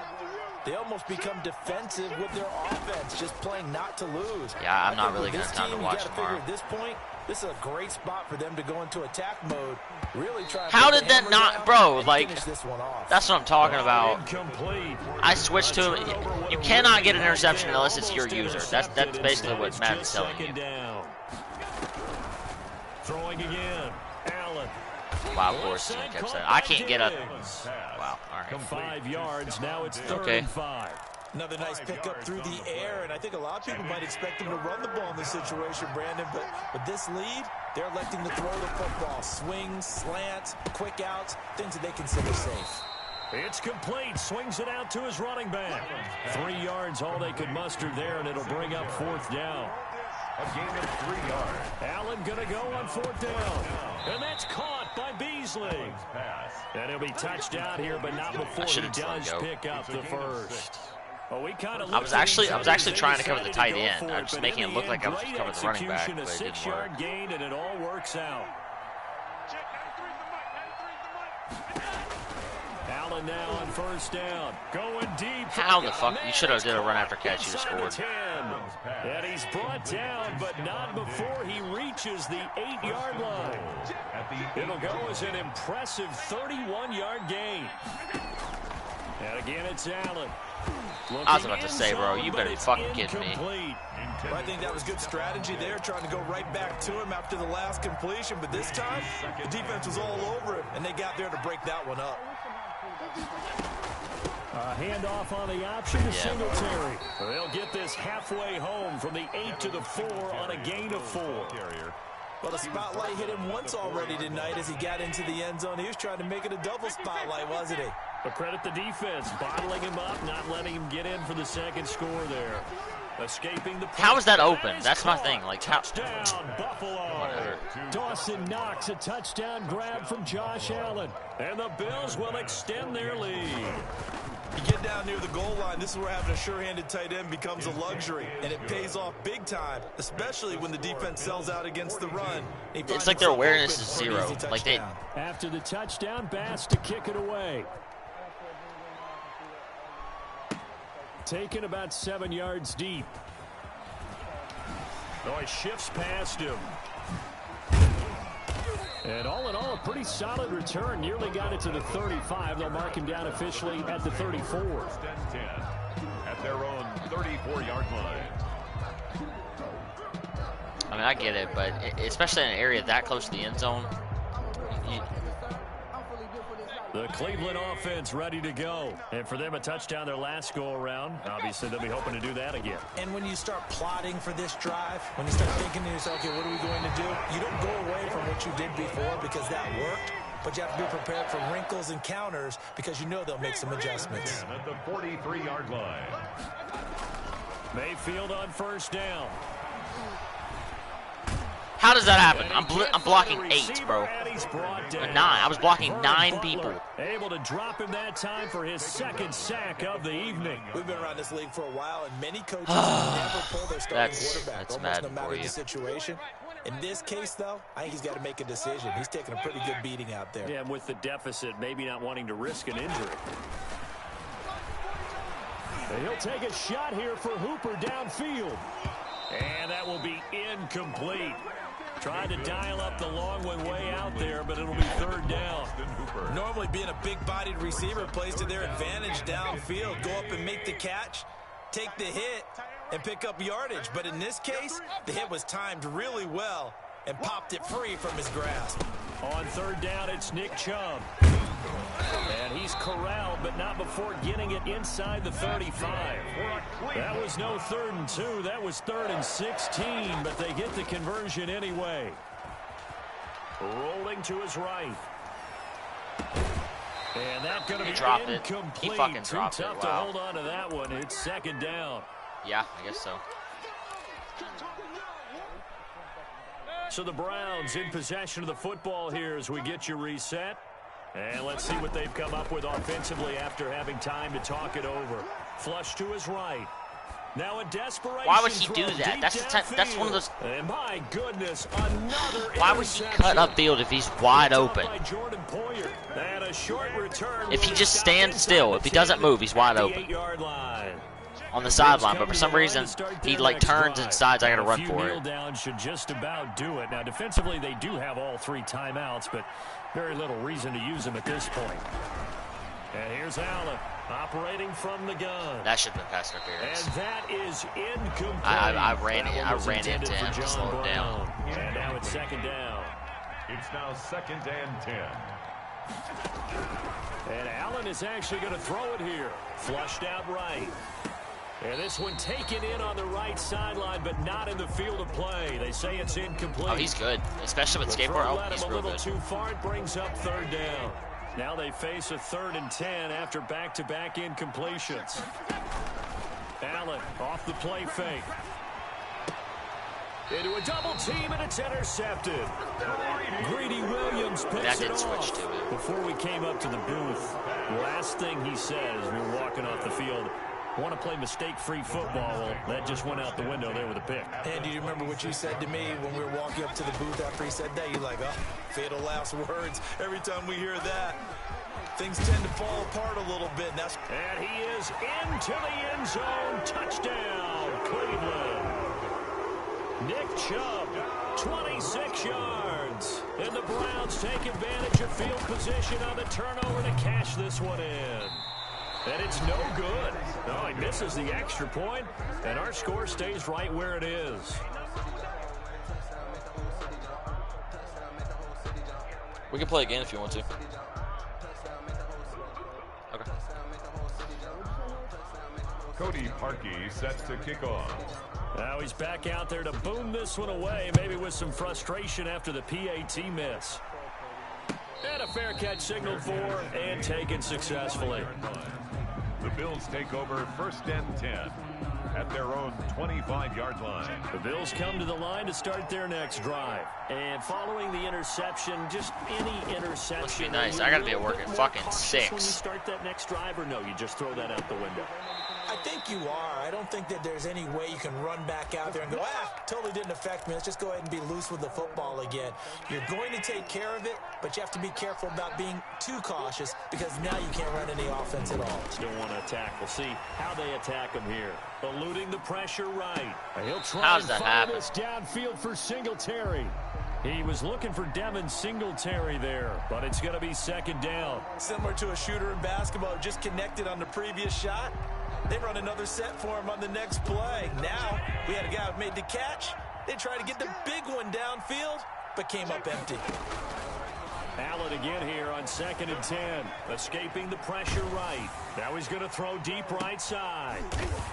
they almost become defensive with their offense, just playing not to lose. Yeah, I'm not really going to have time to watch tomorrow. At this point, this is a great spot for them to go into attack mode. Really try. How did that not, bro? Like, this one off. that's what I'm talking about. Incomplete. I switched to him. You cannot get an interception unless it's your user. That's basically what Matt is telling you. Down. Throwing again. Allen. Wow, of course, he kept saying, I can't get up. Wow, all right. 5 yards. Now it's 3rd Okay. and 5. Another nice pickup through the air, and I think a lot of people might expect him to run the ball in this situation, Brandon, but with this lead, they're electing to throw the football. Swings, slants, quick outs, things that they consider safe. It's complete. Swings it out to his running back. 3 yards, all they could muster there, and it'll bring up 4th down. A gain of 3 yards. Allen going to go on 4th down. And that's caught by Beasley. And he'll be touched out here, but not before he does pick up the first. Well, I was actually trying to cover the tight end. I was just making it look like I was covering the running back, but it didn't work. Gain, and it all works out. Allen now on 1st down. Going deep. How the fuck? You should have did a run after catch. You scored. And he's brought down, but not before he reaches the 8-yard line. It'll go as an impressive 31-yard gain. And again, it's Allen. I was about to say, bro, you better be fucking kidding me. Well, I think that was good strategy there, trying to go right back to him after the last completion. But this time, the defense was all over him, and they got there to break that one up. Handoff on the option to Singletary. They'll get this halfway home from the 8 to the 4 on a gain of 4. Well, the spotlight hit him once already tonight as he got into the end zone. He was trying to make it a double spotlight, wasn't he? But credit the defense, bottling him up, not letting him get in for the second score there. Escaping the how is that open? That's my thing. Like, how? Touchdown, Buffalo. Whatever. Dawson Knox, a touchdown grab from Josh Allen. And the Bills will extend their lead. You get down near the goal line, this is where having a sure-handed tight end becomes a luxury, and it pays off big time, especially when the defense sells out against the run. It's like their awareness is zero. Like they. After the touchdown, Bass to kick it away. Taken about 7 yards deep. Oh, he shifts past him. And all in all, a pretty solid return. Nearly got it to the 35. They'll mark him down officially at the 34. At their own 34-yard line. I mean, I get it, but especially in an area that close to the end zone. The Cleveland offense ready to go. And for them, a touchdown their last go-around. Obviously, they'll be hoping to do that again. And when you start plotting for this drive, when you start thinking to yourself, okay, what are we going to do? You don't go away from what you did before because that worked, but you have to be prepared for wrinkles and counters because you know they'll make some adjustments. At the 43-yard line. Mayfield on 1st down. How does that happen? I'm blocking 8, bro. 9. I was blocking 9 people. Able to drop him that time for his 2nd sack of the evening. We've been around this league for a while, and many coaches never pull their starting quarterback, almost no matter the situation. In this case, though, I think he's got to make a decision. He's taking a pretty good beating out there. Yeah, and with the deficit, maybe not wanting to risk an injury. And he'll take a shot here for Hooper downfield. And that will be incomplete. Tried to dial up the long one way out there, but it'll be 3rd down. Normally being a big-bodied receiver plays to their advantage downfield. Go up and make the catch, take the hit, and pick up yardage. But in this case, the hit was timed really well and popped it free from his grasp. On 3rd down, it's Nick Chubb. And he's corralled, but not before getting it inside the 35. That was no 3rd and 2. That was 3rd and 16, but they get the conversion anyway. Rolling to his right. And that's going to be incomplete. He fucking dropped it. Too tough to hold on to that one. It's 2nd down. Yeah, I guess so. So the Browns in possession of the football here as we get you reset. And let's see what they've come up with offensively after having time to talk it over. Flush to his right. Now a desperation. Why would he do that? That's one of those. And my goodness, another. Why would he cut upfield if he's wide open? And a short return. If he just stands still, if he doesn't move, he's wide open. On the sideline, but for some reason he like turns and decides I gotta run for it. Down should just about do it. Now defensively they do have all 3 timeouts, but very little reason to use them at this point. And here's Allen operating from the gun. That should have been pass interference. And that is incomplete. I ran into him to slow him down. And now it's 2nd down. It's now 2nd and 10. And Allen is actually going to throw it here. Flushed out right. And this one taken in on the right sideline, but not in the field of play. They say it's incomplete. Oh, he's good, especially with skateboard. Oh, he's a real little good. too far. It brings up 3rd down. Now they face a 3rd and 10 after back-to-back incompletions. Allen off the play fake. Into a double team, and it's intercepted. Greedy Williams picks it off. Before we came up to the booth, last thing he said as we were walking off the field, I want to play mistake-free football. Well, that just went out the window there with a pick. And do you remember what you said to me when we were walking up to the booth after he said that? You're like, oh, fatal last words. Every time we hear that, things tend to fall apart a little bit. And he is into the end zone. Touchdown, Cleveland. Nick Chubb, 26 yards. And the Browns take advantage of field position on the turnover to cash this one in. And it's no good. No, he misses the extra point, and our score stays right where it is. We can play again if you want to. Okay. Cody Parkey set to kick off. Now he's back out there to boom this one away, maybe with some frustration after the PAT miss. And a fair catch signaled for and taken successfully. The Bills take over 1st and 10 at their own 25-yard line. The Bills come to the line to start their next drive. And following the interception, just any interception. Must be nice. I got to be at work at fucking 6. When you start that next drive, or no, you just throw that out the window? I think you are. I don't think that there's any way you can run back out there and go, totally didn't affect me. Let's just go ahead and be loose with the football again. You're going to take care of it, but you have to be careful about being too cautious because now you can't run any offense at all. Still want to attack. We'll see how they attack him here. Eluding the pressure right. He'll try How's that happen? This downfield for Singletary. He was looking for Devin Singletary there, but it's going to be 2nd down. Similar to a shooter in basketball, just connected on the previous shot. They run another set for him on the next play. Now, we had a guy who made the catch. They tried to get the big one downfield, but came up empty. Allen again here on 2nd and 10. Escaping the pressure right. Now he's going to throw deep right side.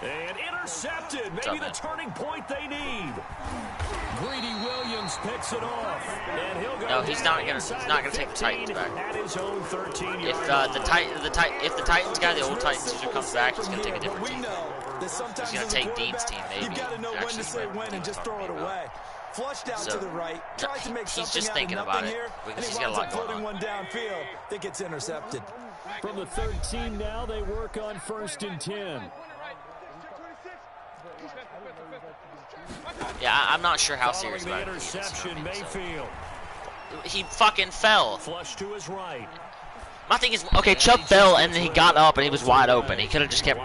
And intercepted. Maybe the turning point they need. Greedy Williams picks it off. And he'll go no, he's not gonna take the Titans back. At his own 13-yard if the Titans guy, the old Titans user comes back, he's gonna take a different team. He's gonna take Dean's team, maybe. You got to know when to say when and just throw it away. Flushed out to the right, tries to make something out of nothing here, and he winds up floating one downfield that gets intercepted. From the 13 now, they work on 1st and 10. Yeah, I'm not sure how serious about it. Interception, Mayfield. He fucking fell. Flush to his right. My thing is, okay, Chubb fell and then he got up and he was wide open. He could have just kept.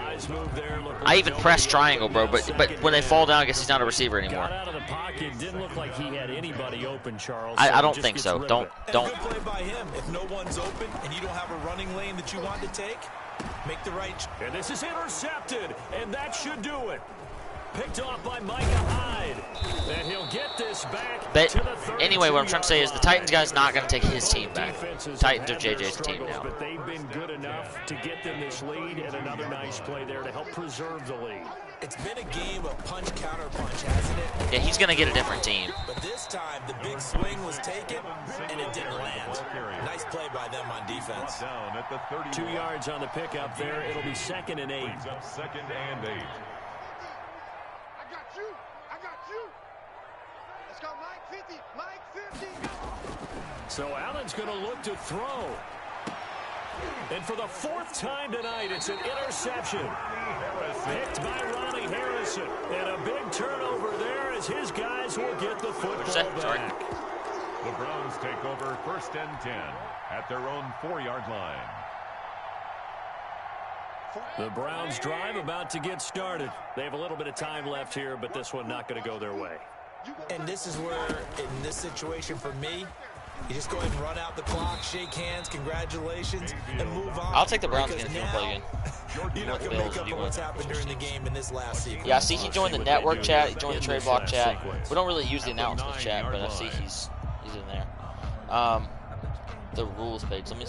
I even pressed triangle, bro. But when they fall down, I guess he's not a receiver anymore. Out of the pocket, didn't look like he had anybody open, Charles. I don't think so. Don't. Good play by him. If no one's open and you don't have a running lane that you want to take, make the right. And this is intercepted, and that should do it. Picked off by Micah Hyde. And he'll get this back but to the anyway, what I'm trying to say is the Titans guy's not going to take his team back. Titans are JJ's team now. But they've been good enough to get them this lead, and another nice play there to help preserve the lead. It's been a game of punch, counter punch, hasn't it? Yeah, he's going to get a different team. But this time, the big swing was taken, and it didn't land. Nice play by them on defense. 2 yards on the pickup there. It'll be 2nd and 8. 2nd and 8. I got you. Let's go, Mike 50. Mike 50. So Allen's going to look to throw. And for the 4th time tonight, it's an interception. Picked by Ronnie Harrison. And a big turnover there as his guys will get the football back. The Browns take over 1st and 10 at their own 4-yard line. The Browns drive about to get started. They have a little bit of time left here, but this one not going to go their way. And this is where, in this situation for me, you just go ahead and run out the clock, shake hands, congratulations, and move on. I'll take the Browns again if you want to play again. You're not going to make up for what's happened during the game in this last sequence. Yeah, I see he joined the network chat. He joined the trade block chat. We don't really use the announcements chat, but I see he's in there. The rules page. Let me.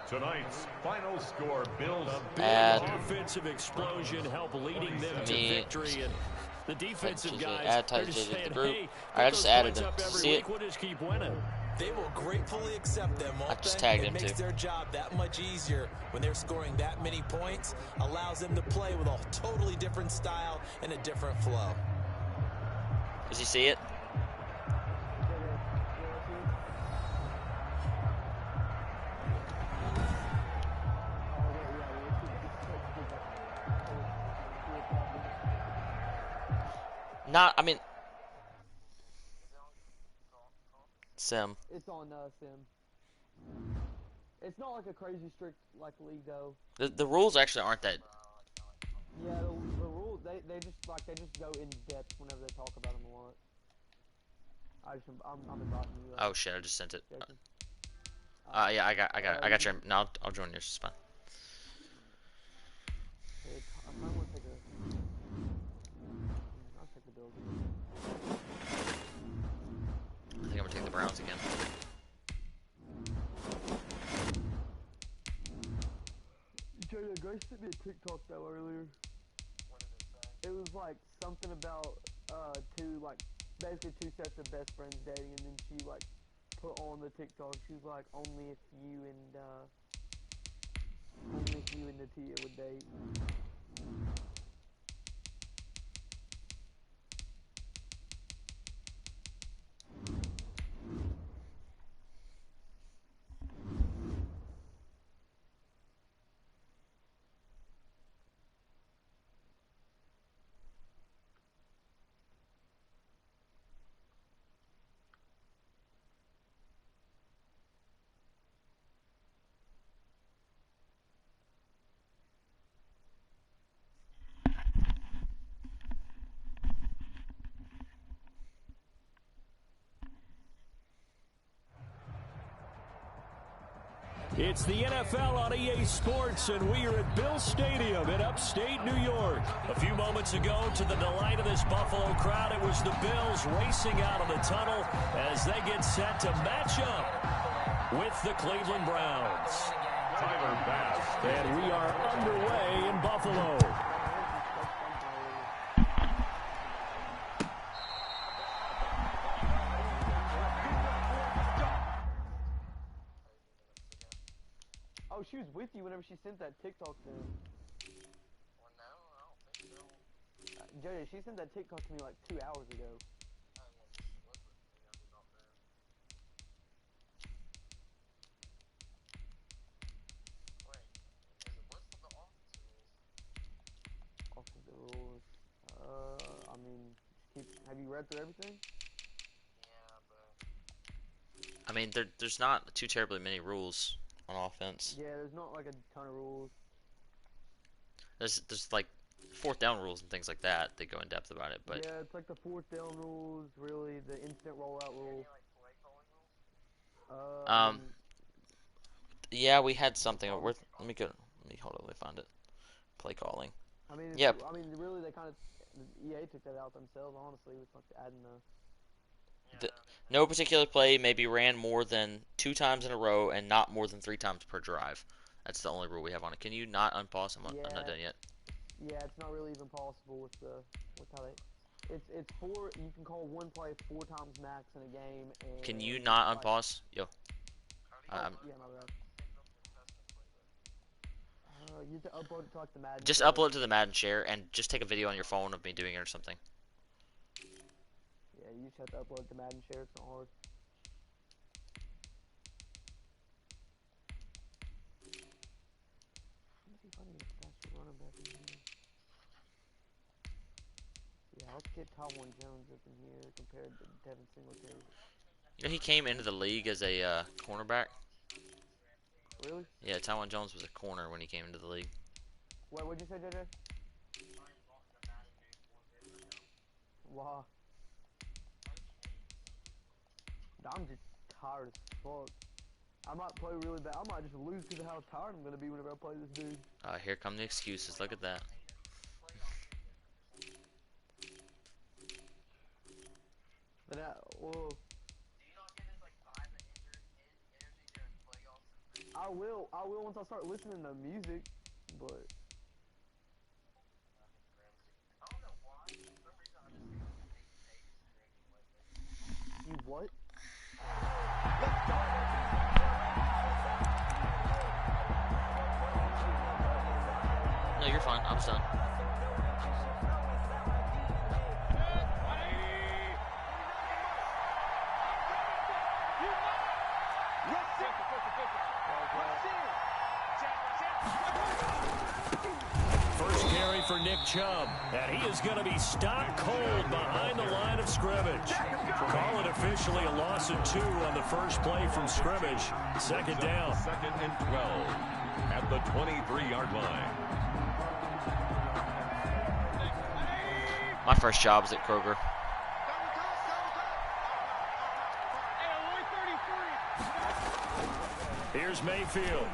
Tonight's final score, Bills. Big Add. offensive explosion help leading them to victory. And the defensive guys, add they're ties just to the saying, group. hey, Alright, I get just those added points them. up every See it? week, we'll just keep winning. They will gratefully accept them, won't I just they? tagged It him makes too. their job that much easier when they're scoring that many points, allows them to play with a totally different style and a different flow. Does he see it? Not, I mean, Sim. It's on Sim. It's not like a crazy strict like league though. The rules actually aren't that. Yeah, the rules they just go in depth whenever they talk about them a lot. I'm inviting you. Oh shit! I just sent it. Jason. Yeah, I got you. Now I'll join yours. It's fine. I kind of want to take a. I'll take the Bills again. I think I'm gonna take the Browns again. Jada, Grace sent me a TikTok though earlier. What did it say? It was like something about basically two sets of best friends dating, and then she like put on the TikTok. She was like, only if you and Natia would date. It's the NFL on EA Sports, and we are at Bill Stadium in upstate New York. A few moments ago, to the delight of this Buffalo crowd, it was the Bills racing out of the tunnel as they get set to match up with the Cleveland Browns. Tyler Bass. And we are underway in Buffalo. Oh, she was with you whenever she sent that TikTok to him. Well, no, I don't think so. Jada, she sent that TikTok to me like 2 hours ago. I well, she was with me. I did not know. Wait, is it listed the offensive rules? Offensive rules. I mean, have you read through everything? Yeah, but I mean, there's not too terribly many rules on offense. Yeah, there's not like a ton of rules. There's like fourth down rules and things like that. They go in depth about it, but Yeah, it's like the fourth down rules, really, the instant rollout rule. any like play calling rules? yeah, we had something. Let me hold on. Let me find it. Play calling. I mean, Yep. I mean, really, they kind of EA took that out themselves. Honestly, with like adding the. No particular play may be ran more than 2 times in a row and not more than 3 times per drive. That's the only rule we have on it. Can you not unpause? I'm not done yet. Yeah, it's not really even possible with how they. It's 4. You can call one play 4 times max in a game. And Can you not unpause? Yo. yeah, my bad. You have to upload it to like the Madden. Just share. upload it to the Madden share and just take a video on your phone of me doing it or something. Yeah, you just have to upload it to Madden share. It's not hard. Let me see if I can get a faster running back in here. Yeah, let's get Tywan Jones up in here compared to Devin Singletary. You know he came into the league as a cornerback? Really? Yeah, Tywan Jones was a corner when he came into the league. Wait, what'd you say, JJ? Wow. I'm just tired as fuck. I might play really bad. I might just lose because of how tired I'm gonna be whenever I play this dude. Here come the excuses. Look at that. But well, I will once I start listening to music, but. I don't know why. For some reason, I just hate tapes drinking lately. You what? No, you're fine. I'm done. First carry for Nick Chubb, and he is going to be stopped cold behind the line of scrimmage. Call it officially a loss of 2 on the first play from scrimmage. Second down. 2nd and 12 at the 23-yard line. My first job is at Kroger. Here's Mayfield.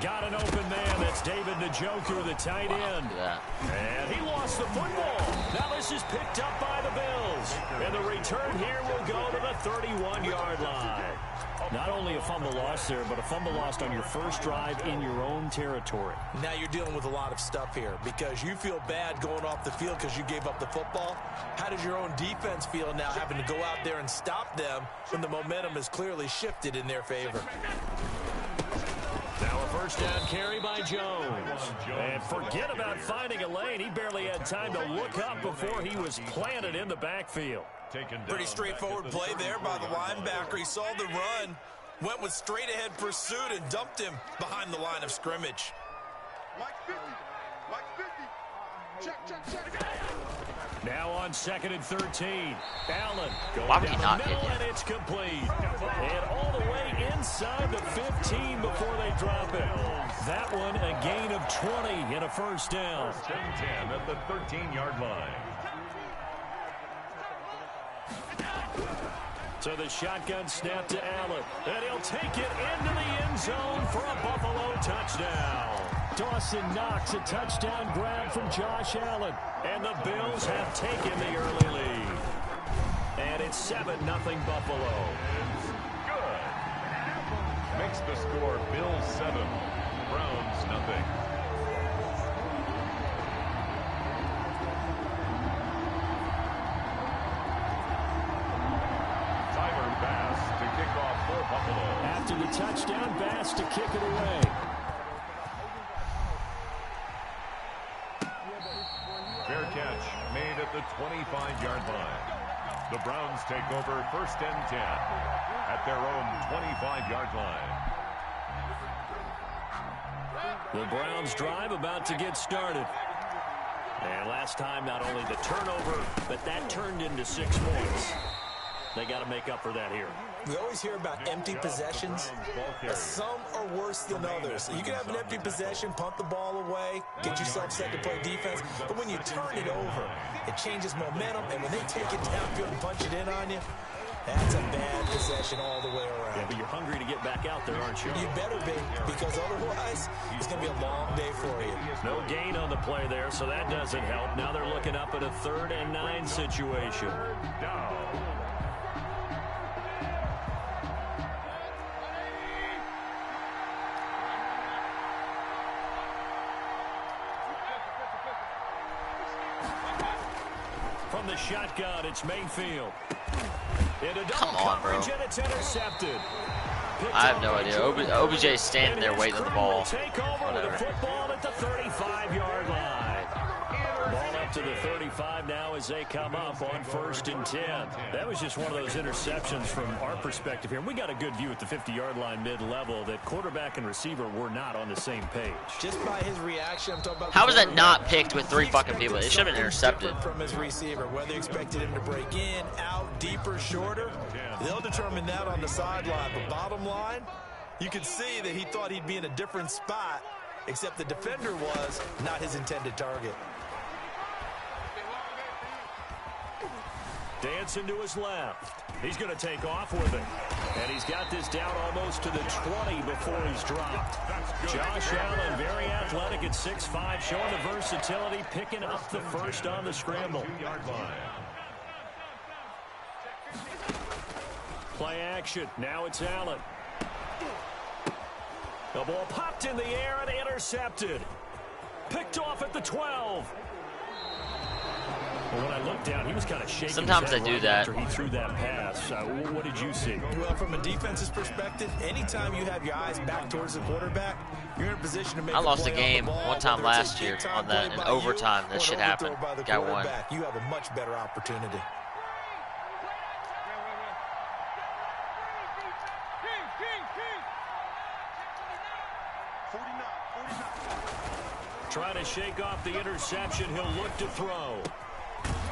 Got an open man. That's David Njoku, the tight end. Look at that. And he lost the football. Now this is picked up by the Bills. And the return here will go to the 31-yard line. Not only a fumble loss there, but a fumble lost on your first drive in your own territory. Now you're dealing with a lot of stuff here because you feel bad going off the field because you gave up the football. How does your own defense feel now having to go out there and stop them when the momentum is clearly shifted in their favor? Now a first down carry by Jones. And forget about finding a lane. He barely had time to look up before he was planted in the backfield. Pretty straightforward play there by the linebacker. He saw the run, went with straight-ahead pursuit, and dumped him behind the line of scrimmage. Mike 50. Mike 50. Check. Now on 2nd and 13. Allen going Why would he down not the hit middle, him? and it's complete. And all the way inside the 15 before they drop it. That one a gain of 20 and a first down. 1st and 10 at the 13-yard line. So the shotgun snap to Allen. And he'll take it into the end zone for a Buffalo touchdown. Dawson Knox, a touchdown grab from Josh Allen. And the Bills have taken the early lead. And it's 7-0 Buffalo. Good. Makes the score Bills 7, Browns nothing. To kick off for Buffalo. After the touchdown, Bass to kick it away. Fair catch made at the 25-yard line. The Browns take over 1st and 10 at their own 25-yard line. The Browns drive about to get started. And last time, not only the turnover, but that turned into 6 points. They got to make up for that here. We always hear about empty possessions, but some are worse than others. You can have an empty possession, punt the ball away, get yourself set to play defense, but when you turn it over, it changes momentum, and when they take it downfield and punch it in on you, that's a bad possession all the way around. Yeah, but you're hungry to get back out there, aren't you? You better be, because otherwise, it's going to be a long day for you. No gain on the play there, so that doesn't help. Now they're looking up at a 3rd and 9 situation. Down. From the shotgun, it's Mayfield. Into double Come on, bro. coverage, and it's intercepted. I have no idea. OBJ is standing there waiting on the ball. Take over with Whatever. the football at the 35-yard line. Ball up to the 35 now as they come up on 1st and 10. That was just one of those interceptions from our perspective here. We got a good view at the 50-yard line mid-level that quarterback and receiver were not on the same page. Just by his reaction, I'm talking about. How was that not picked with 3 fucking people? It should have been intercepted. From his receiver, whether he expected him to break in, out, deeper, shorter, they'll determine that on the sideline. But bottom line, you could see that he thought he'd be in a different spot, except the defender was not his intended target. Dancing to his left. He's going to take off with it. And he's got this down almost to the 20 before he's dropped. Josh Allen, very athletic at 6'5", showing the versatility, picking up the first on the scramble. Play action. Now it's Allen. The ball popped in the air and intercepted. Picked off at the 12. Well, when I looked down, he was kind of shaking. Sometimes they do that. After he threw that pass. What did you see? Well, from a defense's perspective, anytime you have your eyes back towards the quarterback, you're in a position to make I a lost play a on the game ball, one time whether it's a last year big-time on that play in by overtime. you That or shit an overthrow happened. by the Guy won. quarterback. You have a much better opportunity. Trying to shake off the interception. He'll look to throw.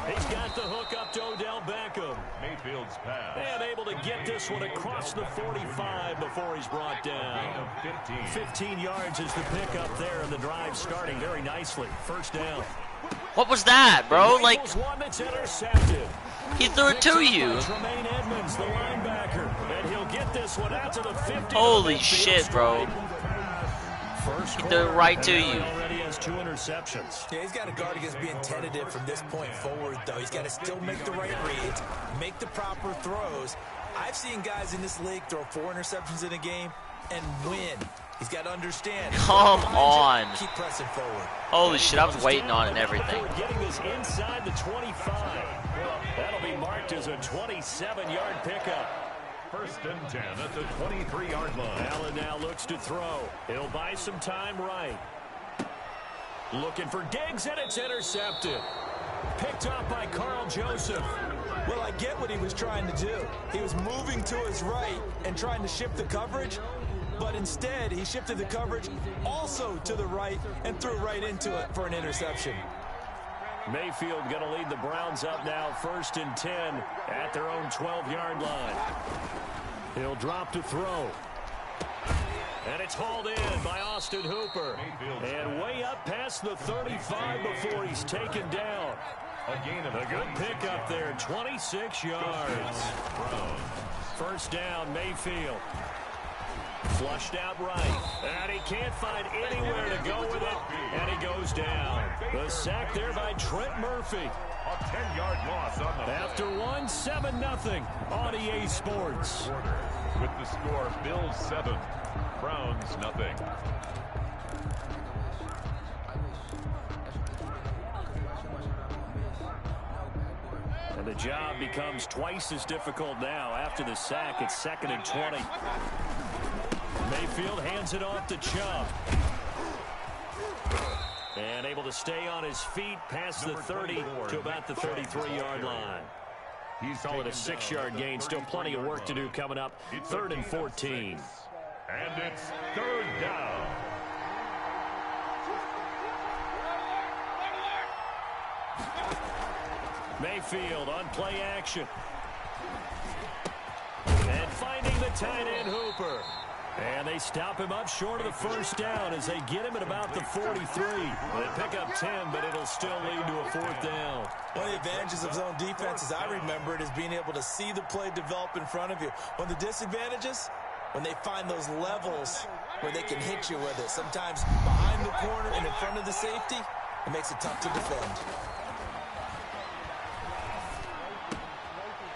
He's got the hook up to Odell Beckham. Mayfield's pass. And able to get this one across the 45 before he's brought down. 15 yards is the pickup there, and the drive starting very nicely. First down. What was that, bro? Like, One that's intercepted. he threw it to you. Tremaine Edmonds, the linebacker. And he'll get this one out to the 50. Holy shit, bro. First He threw it right to quarter, you. already has 2 interceptions. Yeah, he's got to guard against being tentative from this point forward, though. He's got to still make the right reads, make the proper throws. I've seen guys in this league throw 4 interceptions in a game and win. He's got to understand. Come on. Keep pressing forward. Holy shit, I was waiting on it and everything. We're getting this inside the 25. That'll be marked as a 27-yard pickup. First and 10 at the 23-yard line. Allen now looks to throw. He'll buy some time right. Looking for Diggs, and it's intercepted. Picked up by Carl Joseph. Well, I get what he was trying to do. He was moving to his right and trying to shift the coverage, but instead he shifted the coverage also to the right and threw right into it for an interception. Mayfield going to lead the Browns up now, first and 10 at their own 12-yard line. He'll drop to throw. And it's hauled in by Austin Hooper. And way up past the 35 before he's taken down. A good pickup there, 26 yards. First down, Mayfield. Flushed out right. And he can't find anywhere to go with it. And he goes down. The sack there by Trent Murphy. A 10-yard loss on the After 7-0 on EA Sports. With the score, Bills 7, Browns nothing. And the job becomes twice as difficult now. After the sack, it's 2nd and 20. Mayfield hands it off to Chubb. And able to stay on his feet past the 30 to about the 33-yard line. He's calling a 6-yard gain. Still plenty of work to do coming up. 3rd and 14. And it's 3rd down. Mayfield on play action. And finding the tight end Hooper. And they stop him up short of the first down as they get him at about the 43. They pick up 10, but it'll still lead to a 4th down. One of the advantages of zone defense, as I remember it, is being able to see the play develop in front of you. One of the disadvantages, when they find those levels where they can hit you with it. Sometimes behind the corner and in front of the safety, it makes it tough to defend.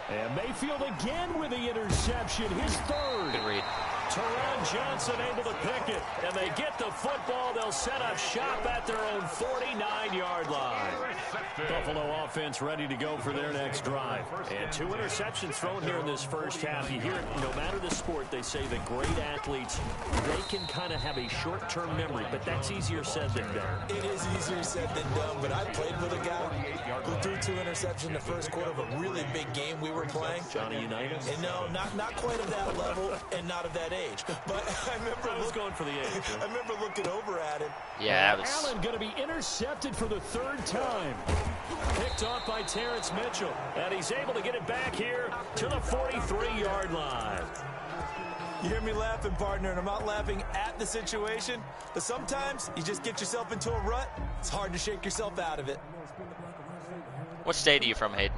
And Mayfield again with the interception, his 3rd. Good read. Teron Johnson able to pick it, and they get the football. They'll set up shop at their own 49-yard line. Buffalo offense ready to go for their next drive. And 2 interceptions thrown here in this first half. You hear it, no matter the sport, they say that great athletes, they can kind of have a short-term memory, but that's easier said than done. It is easier said than done, but I played with a guy who threw 2 interceptions in the first quarter of a really big game we were playing. Johnny Unitas? And no, not quite of that level and not of that age. But I remember I was going for the age. I remember looking over at him. Yeah, it was. Allen going to be intercepted for the 3rd time. Picked off by Terrence Mitchell. And he's able to get it back here to the 43-yard line. You hear me laughing, partner, and I'm not laughing at the situation, but sometimes you just get yourself into a rut. It's hard to shake yourself out of it. What state are you from, Hayden?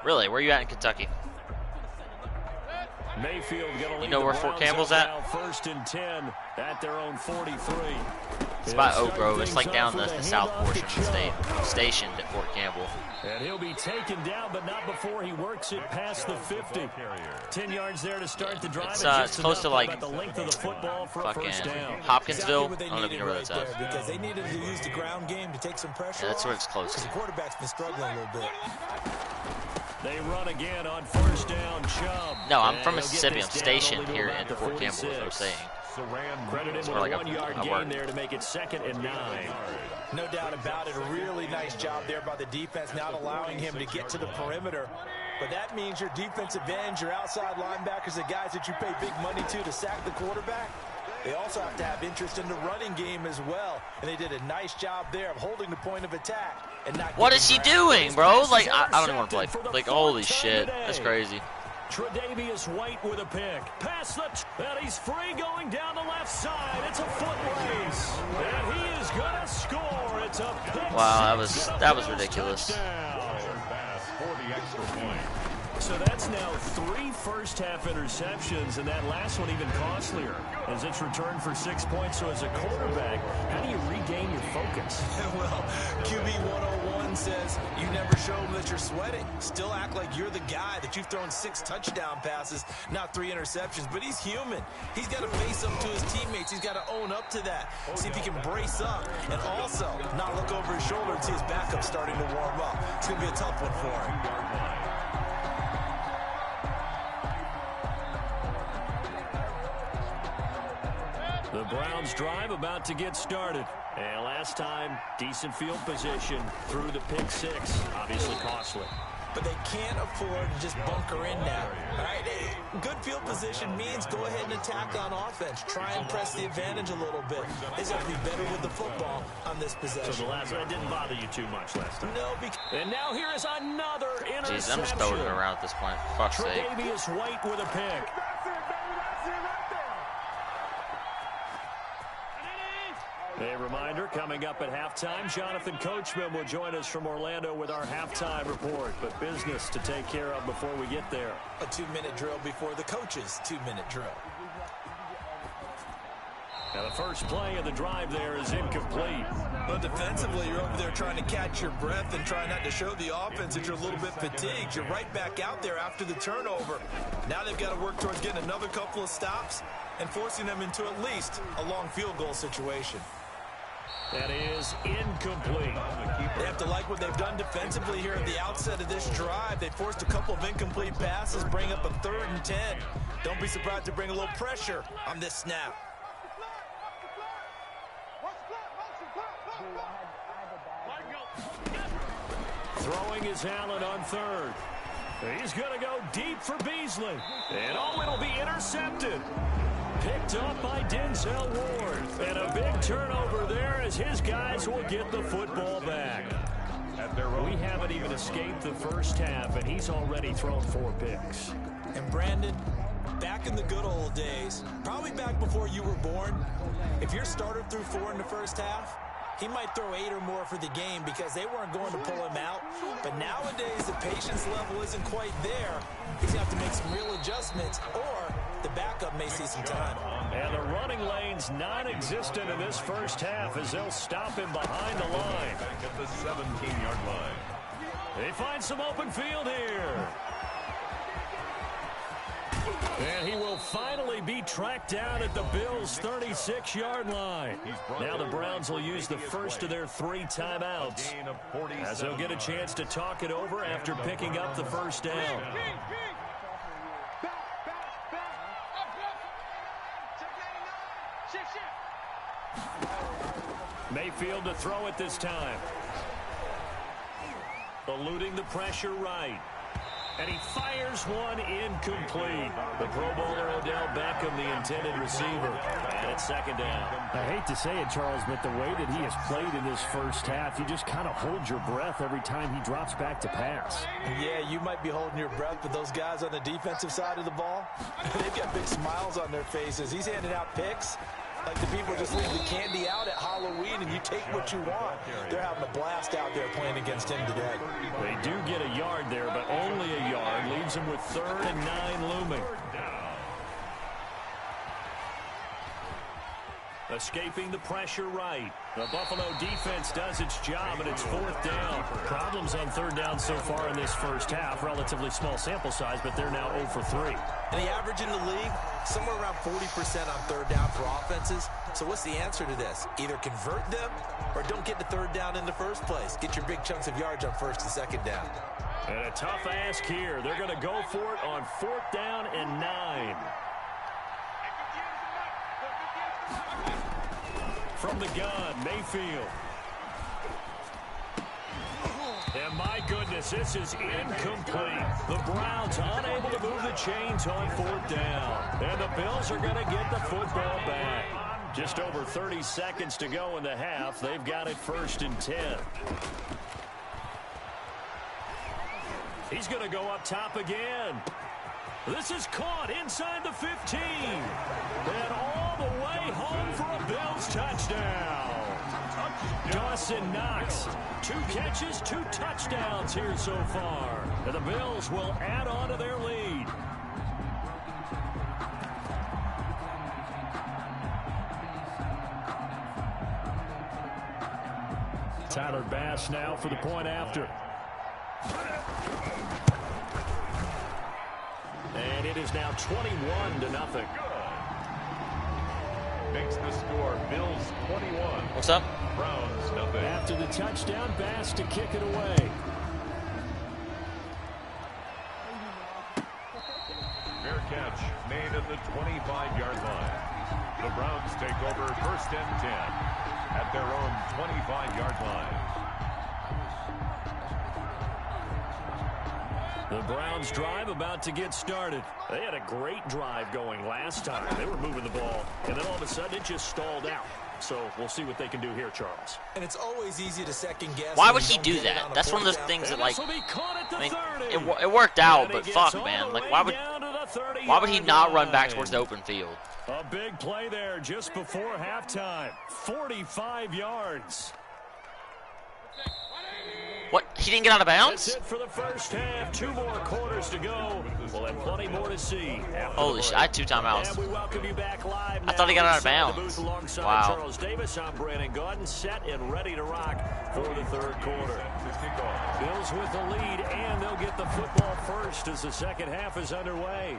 Really? Where are you at in Kentucky? Mayfield going to lead know the where Fort Browns Campbell's up at? now, 1st and 10 at their own 43. It's by Oak Grove. It's like down the south portion of the state. Stationed at Fort Campbell. And he'll be taken down, but not before he works it past the 50. 10 yards there to start the drive. It's close to like the length of the football for fucking first down. Hopkinsville. I don't know if you know where that's at. Because they needed to use the ground game to take some pressure. Yeah, that's where it's close to. The quarterback's been struggling a little bit. They run again on first down. Chubb. No, I'm from Mississippi. I'm stationed here in Fort Campbell, is what I'm saying. Credit him with a 1-yard gain there to make it 2nd and 9. No doubt about it. A really nice job there by the defense, not allowing him to get to the perimeter. But that means your defensive ends, your outside linebackers, the guys that you pay big money to sack the quarterback, they also have to have interest in the running game as well. And they did a nice job there of holding the point of attack and not. What is he doing, bro? Like, I don't even want to play. Like, holy shit. That's crazy. Tre'Davious White with a pick. Pass and he's free going down the left side. It's a foot race. And he is going to score. It's a pick. Wow, that was ridiculous. For the extra point. So that's now 3 first-half interceptions, and that last one even costlier as it's returned for 6 points. So as a quarterback, how do you regain your focus? Well, QB 101 says you never show them that you're sweating. Still act like you're the guy, that you've thrown 6 touchdown passes, not 3 interceptions. But he's human. He's got to face up to his teammates. He's got to own up to that. See if he can brace up and also not look over his shoulder and see his backup starting to warm up. It's going to be a tough one for him. The Browns drive about to get started. And last time, decent field position through the pick 6. Obviously costly. But they can't afford to just bunker in now. All right? Good field position means go ahead and attack on offense. Try and press the advantage a little bit. They have to be better with the football on this possession. So the last one didn't bother you too much last time. No, and now here is another interception. Jeez, I'm just throwing it around at this point. For fuck's sake. Tre'Davious White with a pick. A reminder, coming up at halftime, Jonathan Coachman will join us from Orlando with our halftime report. But business to take care of before we get there. A 2-minute drill before the coach's 2-minute drill. Now the first play of the drive there is incomplete. But defensively, you're over there trying to catch your breath and try not to show the offense that you're a little bit fatigued. You're right back out there after the turnover. Now they've got to work towards getting another couple of stops and forcing them into at least a long field goal situation. That is incomplete. They have to like what they've done defensively here at the outset of this drive. They forced a couple of incomplete passes, bring up a 3rd and 10. Don't be surprised to bring a little pressure on this snap. Throwing is Allen on 3rd. He's going to go deep for Beasley. And it'll be intercepted. Picked up by Denzel Ward. And a big turnover there as his guys will get the football back. We haven't even escaped the first half, and he's already thrown 4 picks. And Brandon, back in the good old days, probably back before you were born, if your starter threw 4 in the first half, he might throw 8 or more for the game because they weren't going to pull him out. But nowadays, the patience level isn't quite there. He's going to have to make some real adjustments, or the backup may see some time. And the running lane's non-existent in this first half as they'll stop him behind the line. Back at the 17-yard line. They find some open field here. And he will finally be tracked down at the Bills' 36-yard line. Now the Browns will use the first of their 3 timeouts as they'll get a chance to talk it over after picking up the first down. Mayfield to throw it this time. Eluding the pressure right. And he fires one incomplete. The Pro Bowler Odell Beckham, the intended receiver. And it's 2nd down. I hate to say it, Charles, but the way that he has played in this first half, you just kind of hold your breath every time he drops back to pass. Yeah, you might be holding your breath, but those guys on the defensive side of the ball, they've got big smiles on their faces. He's handing out picks like the people just leave the candy out at Halloween and you take what you want. They're having a blast out there playing against him today. They do get a yard there, but only a yard. Leaves him with 3rd and 9 looming. Escaping the pressure right. The Buffalo defense does its job, and it's 4th down. Problems on 3rd down so far in this first half. Relatively small sample size, but they're now 0 for 3. And the average in the league, somewhere around 40% on 3rd down for offenses. So what's the answer to this? Either convert them or don't get to 3rd down in the first place. Get your big chunks of yards on 1st and 2nd down. And a tough ask here. They're going to go for it on 4th down and 9. From the gun, Mayfield. And my goodness, this is incomplete. The Browns unable to move the chains on 4th down. And the Bills are going to get the football back. Just over 30 seconds to go in the half. They've got it 1st and 10. He's going to go up top again. This is caught inside the 15. And all the way home for a Bills touchdown. Dawson Knox. 2 catches, 2 touchdowns here so far. And the Bills will add on to their lead. Tyler Bass now for the point after. And it is now 21-0. Makes the score Bills 21. What's up? Browns nothing. After the touchdown, Bass to kick it away. Fair catch made at the 25-yard line. The Browns take over 1st and 10 at their own 25-yard line. The Browns drive about to get started. They had a great drive going last time. They were moving the ball, and then all of a sudden it just stalled out. So we'll see what they can do here, Charles. And it's always easy to second guess. Why would he do that? That's one of those things that, like, I mean, it worked out, but fuck, man. Like, why would he not run back towards the open field? A big play there just before halftime. 45 yards. What? He didn't get out of bounds? That's it for the first half. 2 more quarters to go. We'll have plenty more to see. Holy shit, I had 2 timeouts. And we welcome you back live. I thought he got out of bounds. Wow. Charles Davis, I'm Brandon Gaudin, set and ready to rock for the 3rd quarter. Bills with the lead, and they'll get the football first as the second half is underway.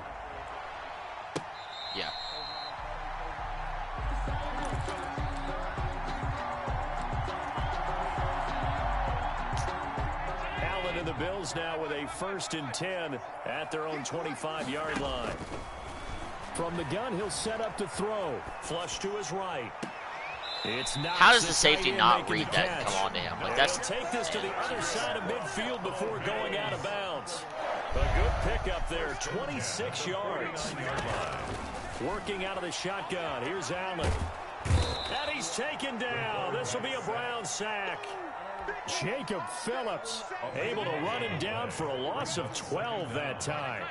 Yeah. And the Bills now with a 1st and 10 at their own 25-yard line. From the gun, he'll set up to throw. Flush to his right. It's not. How does the safety not read that and come on to him? Like, that's take this to the other side of midfield before going out of bounds. A good pickup there, 26 yards. Working out of the shotgun. Here's Allen. And he's taken down. This will be a Brown sack. Jacob Phillips able to run him down for a loss of 12 that time.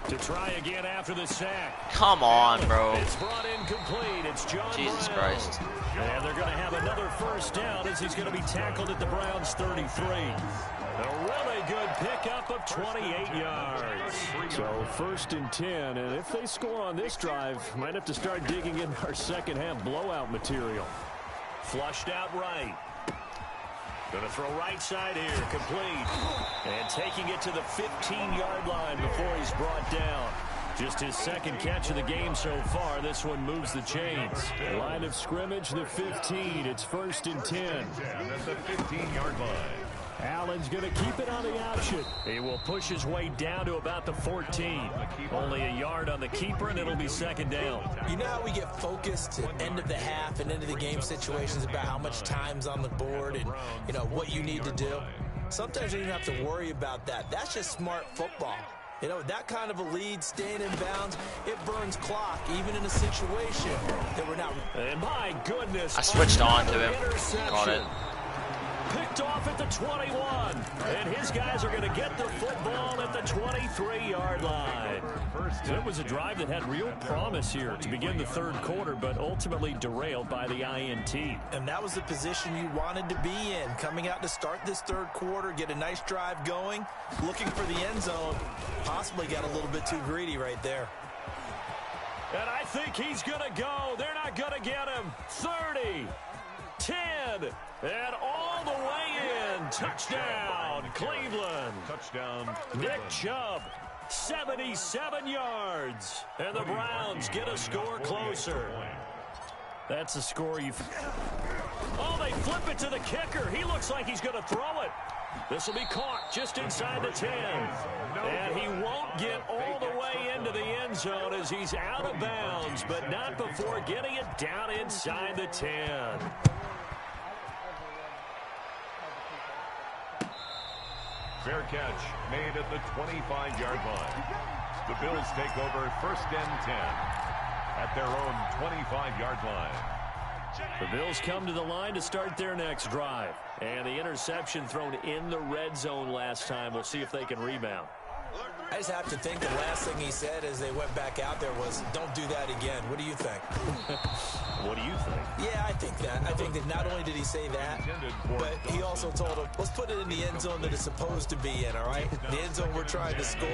To try again after the sack. Come on, bro. It's brought in complete. It's John Jesus Brown. Christ. And they're going to have another 1st down as he's going to be tackled at the Browns' 33. A really good pickup of 28 yards. So 1st and 10, and if they score on this drive, might have to start digging in our second half blowout material. Flushed out right. Going to throw right side here, complete. And taking it to the 15-yard line before he's brought down. Just his 2nd catch of the game so far. This one moves the chains. Line of scrimmage, the 15. It's 1st and 10. At the 15-yard line. Allen's going to keep it on the option. He will push his way down to about the 14. Only a yard on the keeper, and it'll be 2nd down. You know how we get focused at end of the half and end of the game situations about how much time's on the board and, you know, what you need to do? Sometimes you don't have to worry about that. That's just smart football. You know, that kind of a lead, staying in bounds, it burns clock, even in a situation that we're not. And my goodness. I switched on to him. Caught it. Picked off at the 21. And his guys are going to get the football at the 23-yard line. It was a drive that had real promise here to begin the 3rd quarter, but ultimately derailed by the INT. And that was the position you wanted to be in, coming out to start this 3rd quarter, get a nice drive going, looking for the end zone. Possibly got a little bit too greedy right there. And I think he's going to go. They're not going to get him. 30, 10, and all the way in. Touchdown, Cleveland. Touchdown. Nick Chubb, 77 yards. And the Browns get a score closer. That's a score you've... Oh, they flip it to the kicker. He looks like he's going to throw it. This will be caught just inside the 10. And he won't get all the way into the end zone as he's out of bounds, but not before getting it down inside the 10. Fair catch made at the 25-yard line. The Bills take over 1st and 10 at their own 25-yard line. The Bills come to the line to start their next drive. And the interception thrown in the red zone last time. We'll see if they can rebound. I just have to think the last thing he said as they went back out there was, don't do that again. What do you think? What do you think? Yeah, I think that. I think that not only did he say that, but he also told him, let's put it in the end zone that it's supposed to be in, all right? The end zone we're trying to score.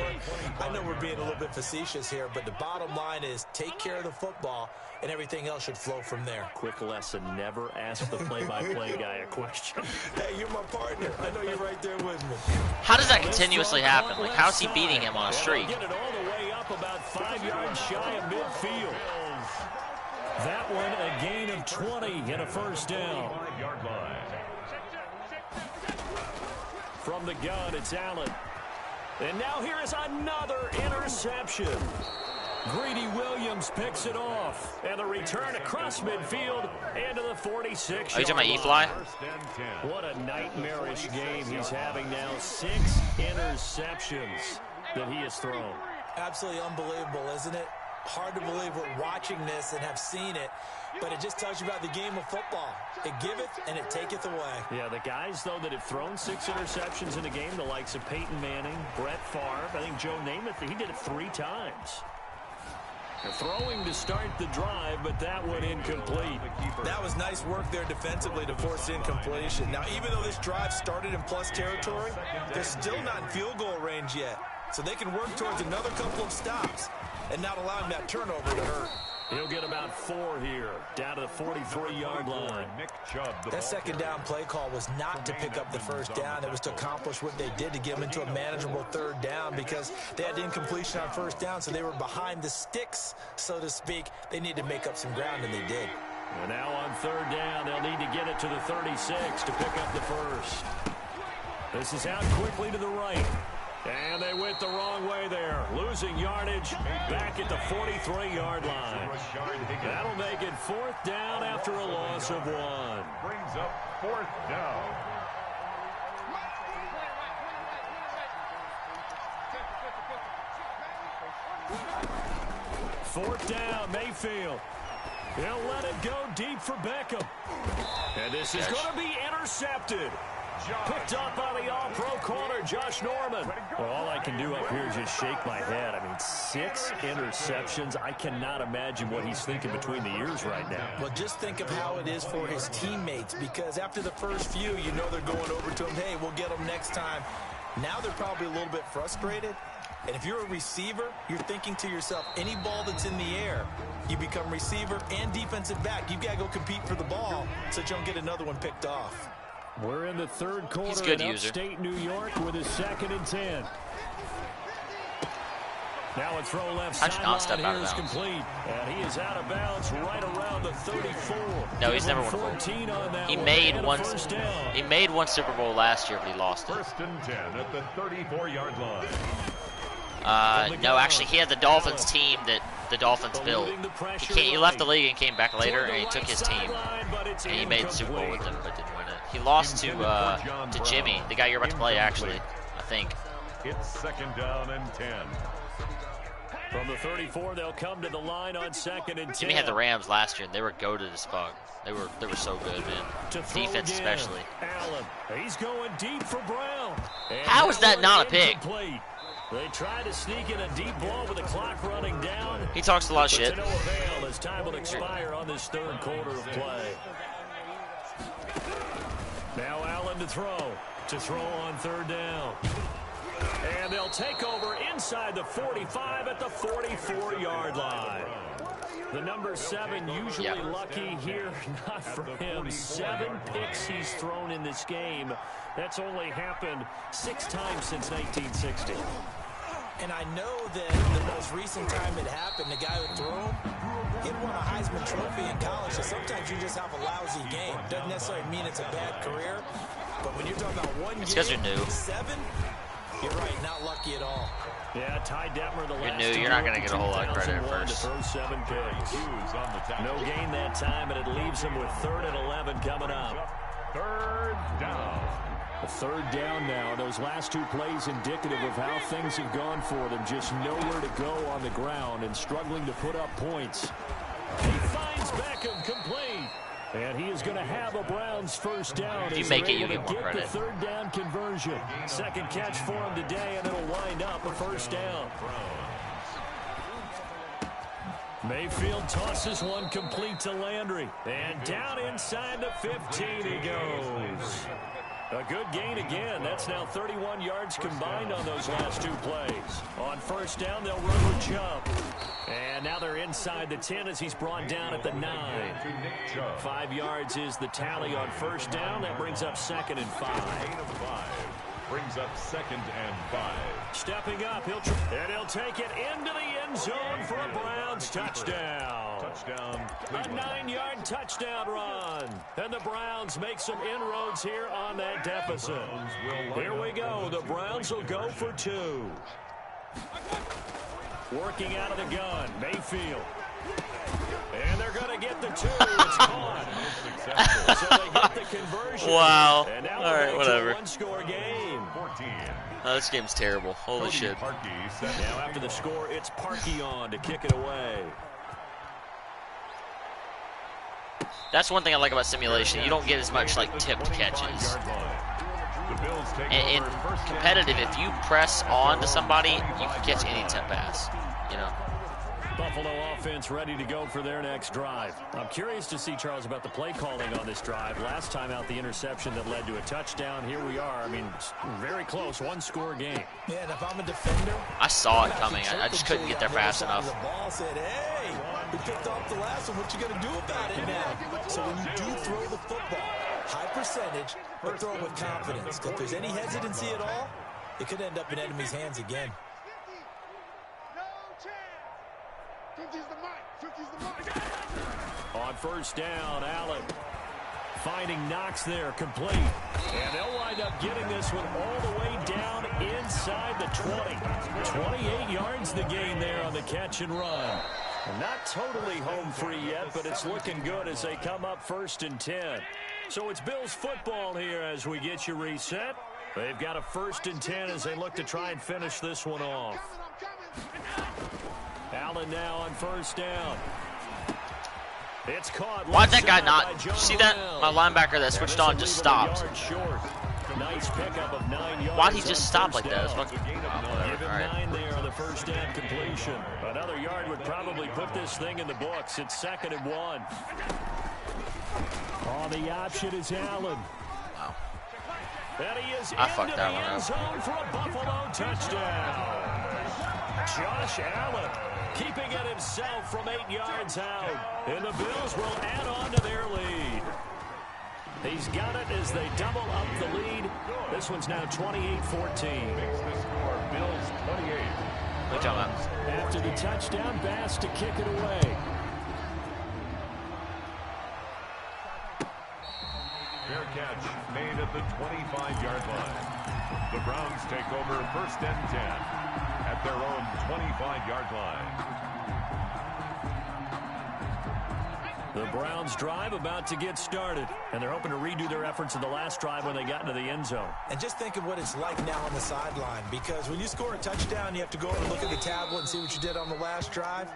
I know we're being a little bit facetious here, but the bottom line is take care of the football, and everything else should flow from there. Quick lesson, never ask the play-by-play guy a question. Hey, you're my partner. I know you're right there with me. How does that continuously happen? Like, how's he beating him on a streak? Get it all the way up about 5 yards shy of midfield. That one a gain of 20 and a first down. From the gun, it's Allen. And now here is another interception. Greedy Williams picks it off. And the return across midfield into the 46. Are you talking about E-Fly? What a nightmarish game he's having now. 6 interceptions that he has thrown. Absolutely unbelievable, isn't it? Hard to believe we're watching this and have seen it, but it just tells you about the game of football. It giveth and it taketh away. Yeah, the guys, though, that have thrown 6 interceptions in a game, the likes of Peyton Manning, Brett Favre, I think Joe Namath, he did it 3 times. They're throwing to start the drive, but that one incomplete. That was nice work there defensively to force incompletion. Now, even though this drive started in plus territory, they're still not in field goal range yet. So they can work towards another couple of stops and not allowing that turnover to hurt. He'll get about 4 here, down to the 43-yard line. That second down play call was not to pick up the first down. It was to accomplish what they did to get them into a manageable 3rd down because they had incompletion on 1st down, so they were behind the sticks, so to speak. They needed to make up some ground, and they did. And now on 3rd down, they'll need to get it to the 36 to pick up the first. This is out quickly to the right. And they went the wrong way there. Losing yardage back at the 43-yard line. That'll make it 4th down after a loss of 1. Brings up 4th down. Fourth down, Mayfield. He'll let it go deep for Beckham. And this is going to be intercepted. Picked up by the all-pro corner, Josh Norman. Well, all I can do up here is just shake my head. I mean, 6 interceptions. I cannot imagine what he's thinking between the ears right now. Well, just think of how it is for his teammates, because after the first few, you know they're going over to him, hey, we'll get them next time. Now they're probably a little bit frustrated. And if you're a receiver, you're thinking to yourself, any ball that's in the air, you become receiver and defensive back. You've got to go compete for the ball so that you don't get another one picked off. We're in the 3rd quarter good in user. upstate New York with a 2nd and 10. Now a throw left How'd you not step sideline out here of is bounds? complete. And he is out of bounds right around the 34. No, he's never won a 14 on that He one, made and a one. first down. He made one Super Bowl last year, but he lost it. 1st and 10 at the 34-yard line. No, actually, he had the Dolphins team that the Dolphins built. He left the league and came back later, and he took his team, and he made the Super Bowl with them, but didn't win it. He lost to Jimmy, the guy you're about to play, actually, I think. It's 2nd down and 10. From the 34, they'll come to the line on 2nd and 10. Jimmy had the Rams last year, and they were goated as fuck. They were so good, man. Defense especially. Allen, he's going deep for Brown. And How is that not a pick? incomplete. They try to sneak in a deep ball with the clock running down. He talks a lot of But shit. to no avail as time will expire on this 3rd quarter of play. Now Allen to throw on 3rd down. And they'll take over inside the 45 at the 44-yard line. The number 7 usually lucky here, not for him. 7 picks he's thrown in this game. That's only happened 6 times since 1960. And I know that the most recent time it happened, the guy who threw him, he won a Heisman Trophy in college. So sometimes you just have a lousy game. Doesn't necessarily mean it's a bad career. But when you're talking about one game, These guys are new. 7, you're right, not lucky at all. Yeah, Ty Detmer, the last You're new. You're not going to get a whole lot of credit at first. To throw 7 picks. No gain that time, and it leaves him with 3rd and 11 coming up. 3rd down. A 3rd down now. Those last 2 plays indicative of how things have gone for them. Just nowhere to go on the ground and struggling to put up points. He finds Beckham complete. And he is going to have a Browns 1st down. If you make it, you get more credit. The 3rd down conversion. 2nd catch for him today, and it'll wind up a 1st down. Mayfield tosses one complete to Landry. And down inside the 15 he goes. A good gain again. That's now 31 yards combined on those last 2 plays. On 1st down, they'll run or jump. And now they're inside the 10 as he's brought down at the 9. 5 yards is the tally on 1st down. That brings up 2nd and 5. Brings up 2nd and 5. Stepping up, he'll take it into the end zone for a Browns touchdown. A 9-yard touchdown run. And the Browns make some inroads here on that deficit. Here we go. The Browns will go for 2. Working out of the gun, Mayfield. And they're going to get the 2. It's caught. So they get the conversion. Wow. And now all right, whatever. 1-score game. 14. Oh, this game's terrible. Holy shit. Now after the score, it's Parkey on to kick it away. That's one thing I like about simulation. You don't get as much like tipped catches. And competitive, if you press on to somebody, you can catch any tip pass. You know. Buffalo offense ready to go for their next drive. I'm curious to see, Charles, about the play calling on this drive. Last time out, the interception that led to a touchdown. Here we are. I mean, very close, 1-score game. Yeah, and if I'm a defender, I saw it coming. I just couldn't get there fast enough. The ball said, hey, we picked off the last one. What you going to do about it now? So when you do throw the football, high percentage, but throw it with confidence. Because if there's any hesitancy at all, it could end up in enemy's hands again. On 1st down, Allen finding Knox there, complete. And they'll wind up getting this one all the way down inside the 20. 28 yards the gain there on the catch and run. Not totally home free yet, but it's looking good as they come up 1st and 10. So it's Bills football here as we get you reset. They've got a 1st and 10 as they look to try and finish this one off. Allen now on 1st down. It's caught. Why'd that guy not? See that? My linebacker that switched on just stopped. Nice pickup of 9 yards. Why'd he just stop like that? Give him 9 there on the 1st down completion. Another yard would probably put this thing in the books. It's 2nd and 1. On the option is Allen. Wow. And he is I fucked into that the one end up. zone for a Buffalo touchdown. Josh Allen keeping it himself from 8 yards out. And the Bills will add on to their lead. He's got it as they double up the lead. This one's now 28-14. Makes the score Bills 28. Good job, man. After the touchdown, Bass to kick it away. Fair catch made at the 25-yard line. The Browns take over 1st and 10 at their own 25-yard line. The Browns drive about to get started, and they're hoping to redo their efforts in the last drive when they got into the end zone. And just think of what it's like now on the sideline, because when you score a touchdown, you have to go over and look at the tablet and see what you did on the last drive.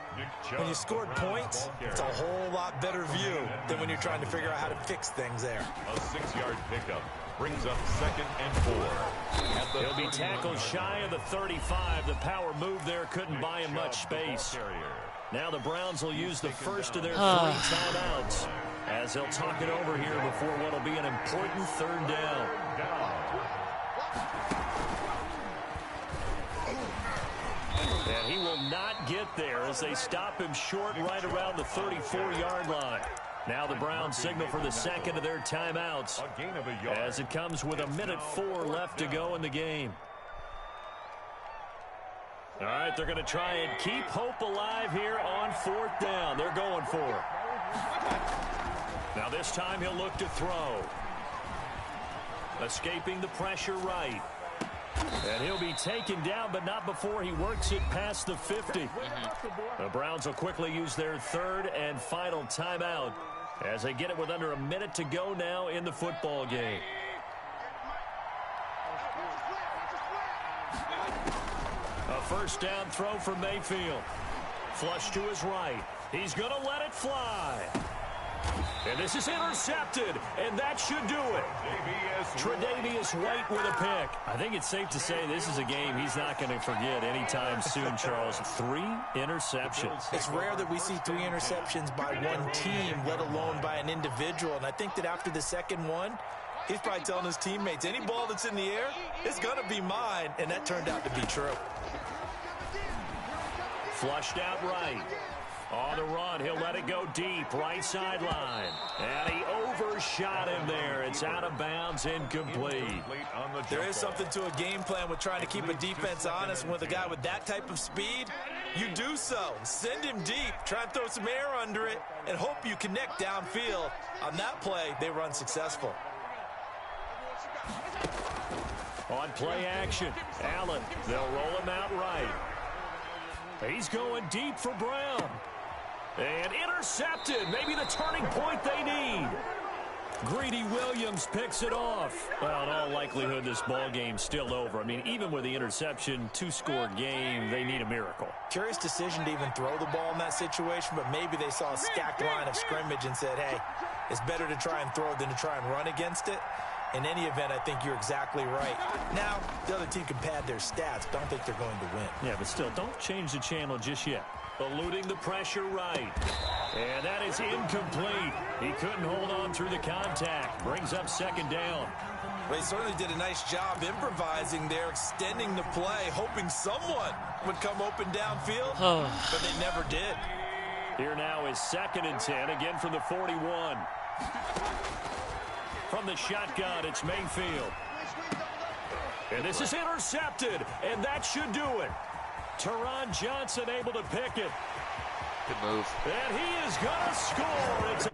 When you scored points, it's a whole lot better view than when you're trying to figure out how to fix things there. A 6-yard pickup brings up 2nd and 4. He'll be tackled shy of the 35. The power move there couldn't buy him much space. Now the Browns will use the first of their 3 timeouts as they'll talk it over here before what will be an important 3rd down. he will not get there as they stop him short right around the 34-yard line. Now the Browns signal for the second of their timeouts as it comes with 1:04 left to go in the game. All right, they're going to try and keep hope alive here on 4th down. They're going for it. Now this time he'll look to throw. Escaping the pressure right. And he'll be taken down, but not before he works it past the 50. The Browns will quickly use their third and final timeout as they get it with under a minute to go now in the football game. A first down throw from Mayfield. Flush to his right. He's going to let it fly. And this is intercepted, and that should do it. Tre'Davious White with a pick. I think it's safe to say this is a game he's not going to forget anytime soon, Charles. 3 interceptions. It's rare that we see 3 interceptions by one team, let alone by an individual. And I think that after the second one, he's probably telling his teammates, any ball that's in the air, it's going to be mine. And that turned out to be true. Flushed out right. On the run, he'll let it go deep, right sideline. And he overshot him there. It's out of bounds, incomplete. There is something to a game plan with trying to keep a defense honest. With a guy with that type of speed, you do so. Send him deep, try and throw some air under it, and hope you connect downfield. On that play, they were unsuccessful. On play action, Allen, they'll roll him out right. He's going deep for Brown. And intercepted. Maybe the turning point they need. Greedy Williams picks it off. Well, in all likelihood, this ball game's still over. I mean, even with the interception, 2-score game, they need a miracle. Curious decision to even throw the ball in that situation, but maybe they saw a stacked line of scrimmage and said, hey, it's better to try and throw than to try and run against it. In any event, I think you're exactly right. Now, the other team can pad their stats. Don't think they're going to win. Yeah, but still, don't change the channel just yet. Eluding the pressure right. And that is incomplete. He couldn't hold on through the contact. Brings up second down. Well, he certainly did a nice job improvising there, extending the play, hoping someone would come open downfield, but they never did. Here now is 2nd and 10, again from the 41. From the shotgun, it's Mayfield. And this is intercepted, and that should do it. Teron Johnson able to pick it. Good move. And he is going to score. It's a